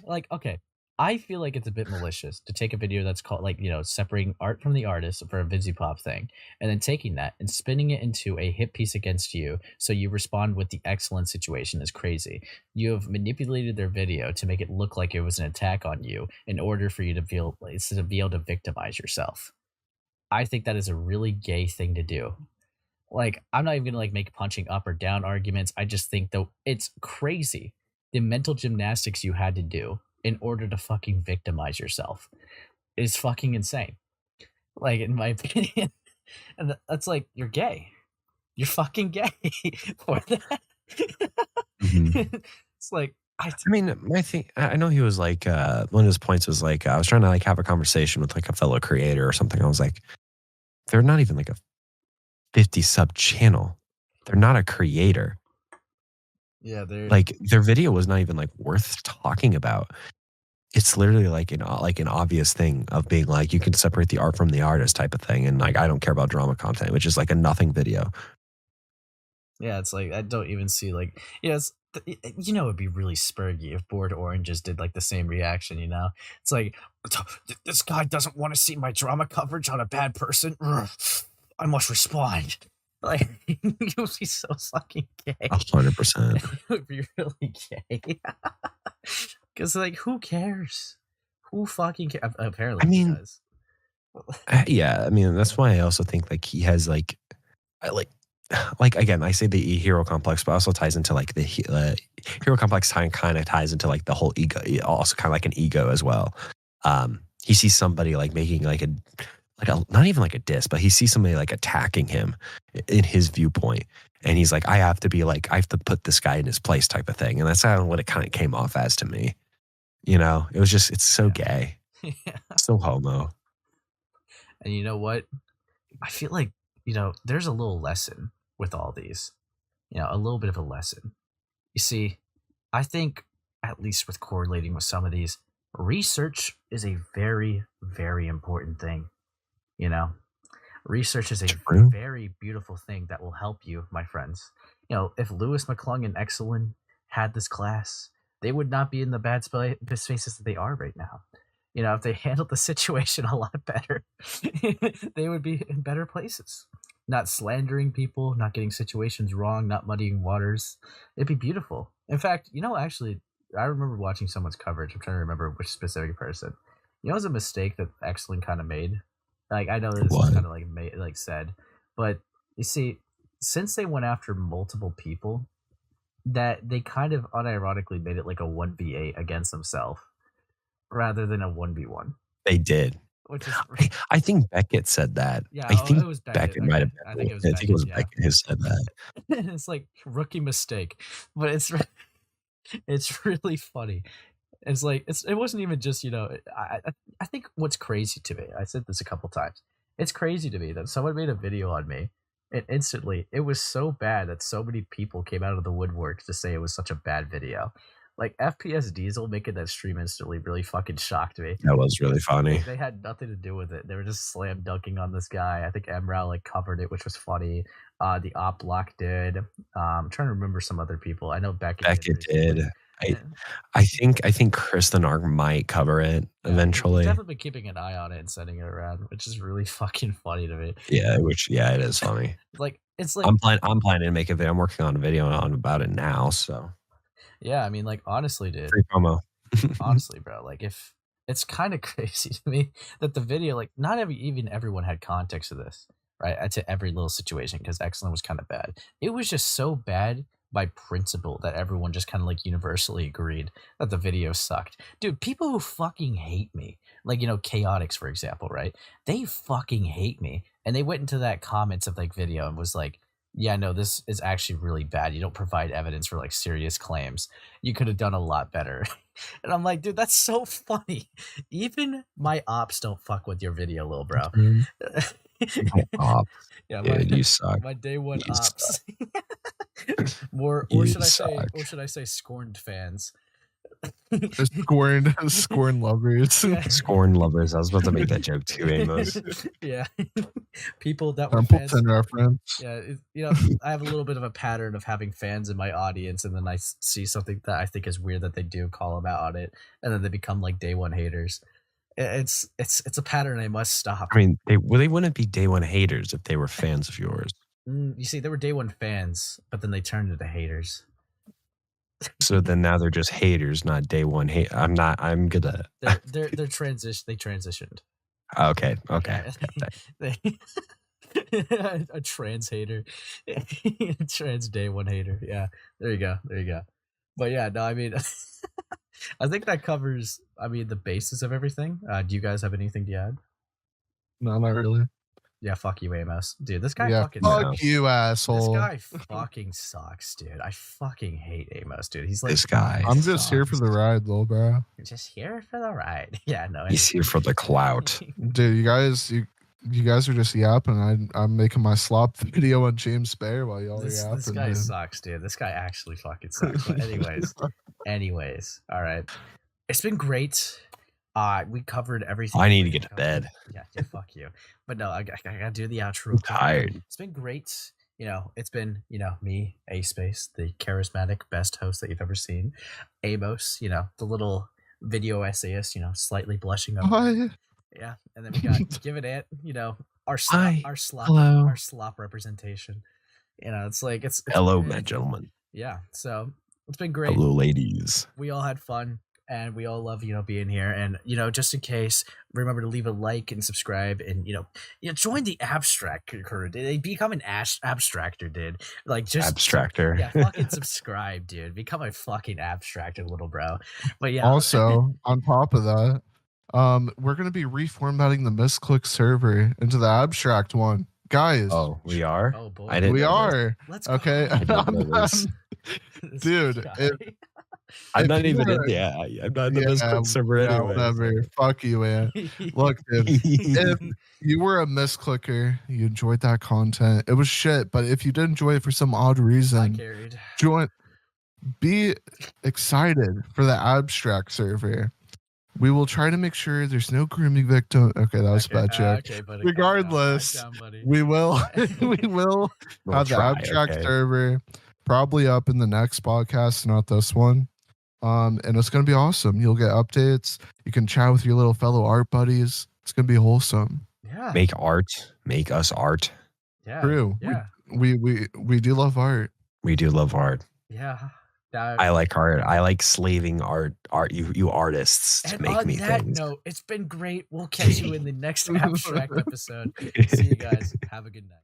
Like, okay, I feel like it's a bit malicious to take a video that's called like separating art from the artist for a VizzyPop thing, and then taking that and spinning it into a hit piece against you, so you respond with the excellent situation is crazy. You have manipulated their video to make it look like it was an attack on you in order for you to be able to victimize yourself. I think that is a really gay thing to do. Like, I'm not even gonna like make punching up or down arguments. I just think though it's crazy the mental gymnastics you had to do in order to fucking victimize yourself is fucking insane. Like, in my opinion. And that's like, you're gay. You're fucking gay for that. Mhm. It's like, I mean, my thing, I know he was like, one of his points was like, I was trying to like have a conversation with like a fellow creator or something. I was like, they're not even like a 50 sub channel. They're not a creator. yeah, they're Like their video was not even like worth talking about. It's literally like an obvious thing of being like, you can separate the art from the artist type of thing. And like, I don't care about drama content, which is like a nothing video. yeah, it's like, I don't even see like, it'd be really spurgy if Bored Oranges did like the same reaction, It's like, this guy doesn't want to see my drama coverage on a bad person. I must respond. Like, you'll be so fucking gay. 100%. It would be really gay. Because, like, who cares? Who fucking cares? Apparently, I mean, he does. yeah, I mean, that's why I also think like he has like, like again, I say the hero complex, but also ties into like the hero complex kind of ties into like the whole ego, also kind of like an ego as well. He sees somebody like making like a not even like a diss, but he sees somebody like attacking him in his viewpoint, and he's like, I have to put this guy in his place type of thing, and that's kind of what it kind of came off as to me. It was just, it's so gay, so homo. And you know what? I feel like, there's a little lesson with all these, a little bit of a lesson. You see, I think, at least with correlating with some of these, research is a very, very important thing. Research is a True. very beautiful thing that will help you, my friends. If Louis Mcclung and Exolen had this class, they would not be in the bad spaces that they are right now. If they handled the situation a lot better, they would be in better places. Not slandering people, not getting situations wrong, not muddying waters. It'd be beautiful. In fact, actually, I remember watching someone's coverage. I'm trying to remember which specific person. It was a mistake that Exolen kind of made. Like, I know this is What? kind of like said, but you see, since they went after multiple people, that they kind of unironically made it like a 1v8 against themselves rather than a 1v1, They did. which is I think Beckett said that. yeah. I think It was Beckett. Beckett might have I been. think it was I think it was Beckett. Beckett who said that. Yeah, it's like rookie mistake, but it's really funny. It's like it wasn't even just I think what's crazy to me. I said this a couple times. It's crazy to me that someone made a video on me, and instantly it was so bad that so many people came out of the woodwork to say it was such a bad video. Like FPS Diesel making that stream instantly really fucking shocked me. That was really funny. They had nothing to do with it. They were just slam dunking on this guy. I think Emrao like covered it, which was funny. The Op Block did. I'm trying to remember some other people. I know Beckett did. I think Chris the Narc might cover it eventually. He's definitely been keeping an eye on it and sending it around, which is really fucking funny to me. Yeah, it is funny. It's like I'm planning to make a video. I'm working on a video about it now. So yeah, I mean, like honestly, dude. Free promo. Honestly, bro. Like if it's kind of crazy to me that the video, like not even everyone had context of this, right? To every little situation because Exolen was kind of bad. It was just so bad by principle that everyone just kind of like universally agreed that the video sucked. Dude, people who fucking hate me, like, Chaotix, for example, right? They fucking hate me. And they went into that comments of like video and was like, yeah, no, this is actually really bad. You don't provide evidence for like serious claims. You could have done a lot better. And I'm like, dude, that's so funny. Even my ops don't fuck with your video, little bro. Yeah, you suck. My day one You ops. or should I say scorned fans? Scorn lovers. Yeah. Scorn lovers. I was about to make that joke too, Amos. Yeah. People that were fans. Templeton reference. Yeah, I have a little bit of a pattern of having fans in my audience, and then I see something that I think is weird that they do, call them out on it, and then they become like day one haters. It's a pattern I must stop. I mean, they wouldn't be day one haters if they were fans of yours. You see, they were day one fans, but then they turned into haters. So then now they're just haters, not day one hate. I'm gonna. They transitioned. Okay. A trans hater, trans day one hater. Yeah, there you go. But yeah, no, I mean, I think that covers. I mean, the basis of everything. Do you guys have anything to add? No, not really. Yeah, fuck you, Amos. Dude, this guy fucking fuck you, asshole. This guy fucking sucks, dude. I fucking hate Amos, dude. He's like this guy. I'm just here for the ride, little bro. You're just here for the ride. Yeah, no. He's here for the clout. Dude, you guys are just yapping. I'm making my slop video on James Bear while y'all are yapping. This guy sucks, dude. This guy actually fucking sucks. But anyways, all right. It's been great. We covered everything. I need to get to bed. Yeah, fuck you. But no, I gotta do the outro. I'm tired. It's been great. It's been, me, A-Space, the charismatic best host that you've ever seen. Amos, the little video essayist, slightly blushing up. Yeah, and then we got Give It Ant, our slop representation. It's like it's hello, gentlemen. Yeah, so it's been great. Hello, ladies. We all had fun. And we all love, being here. And, just in case, remember to leave a like and subscribe and, join the abstract crew. They become an abstractor, dude. Like, just abstractor. Yeah, fucking subscribe, dude. Become a fucking abstractor, little bro. But yeah. Also, on top of that, we're going to be reformatting the Misclick server into the abstract one. Guys. Oh, we are? Oh, boy. We are. Let's go. Okay. Dude, I'm not even in I'm not in the Misclick server anyway. Whatever. Fuck you, man. Look, dude, if you were a misclicker, you enjoyed that content. It was shit, but if you did enjoy it for some odd reason, be excited for the abstract server. We will try to make sure there's no grooming victim. Okay, that was a bad joke. Okay, regardless, we will have the abstract server probably up in the next podcast, not this one. And it's going to be awesome. You'll get updates. You can chat with your little fellow art buddies. It's going to be wholesome. Yeah. Make art. Make us art. Yeah. True. Yeah. We do love art. We do love art. Yeah. I like art. I like slaving art. You artists to And make on me that things. note, it's been great. We'll catch you in the next abstract episode. See you guys. Have a good night.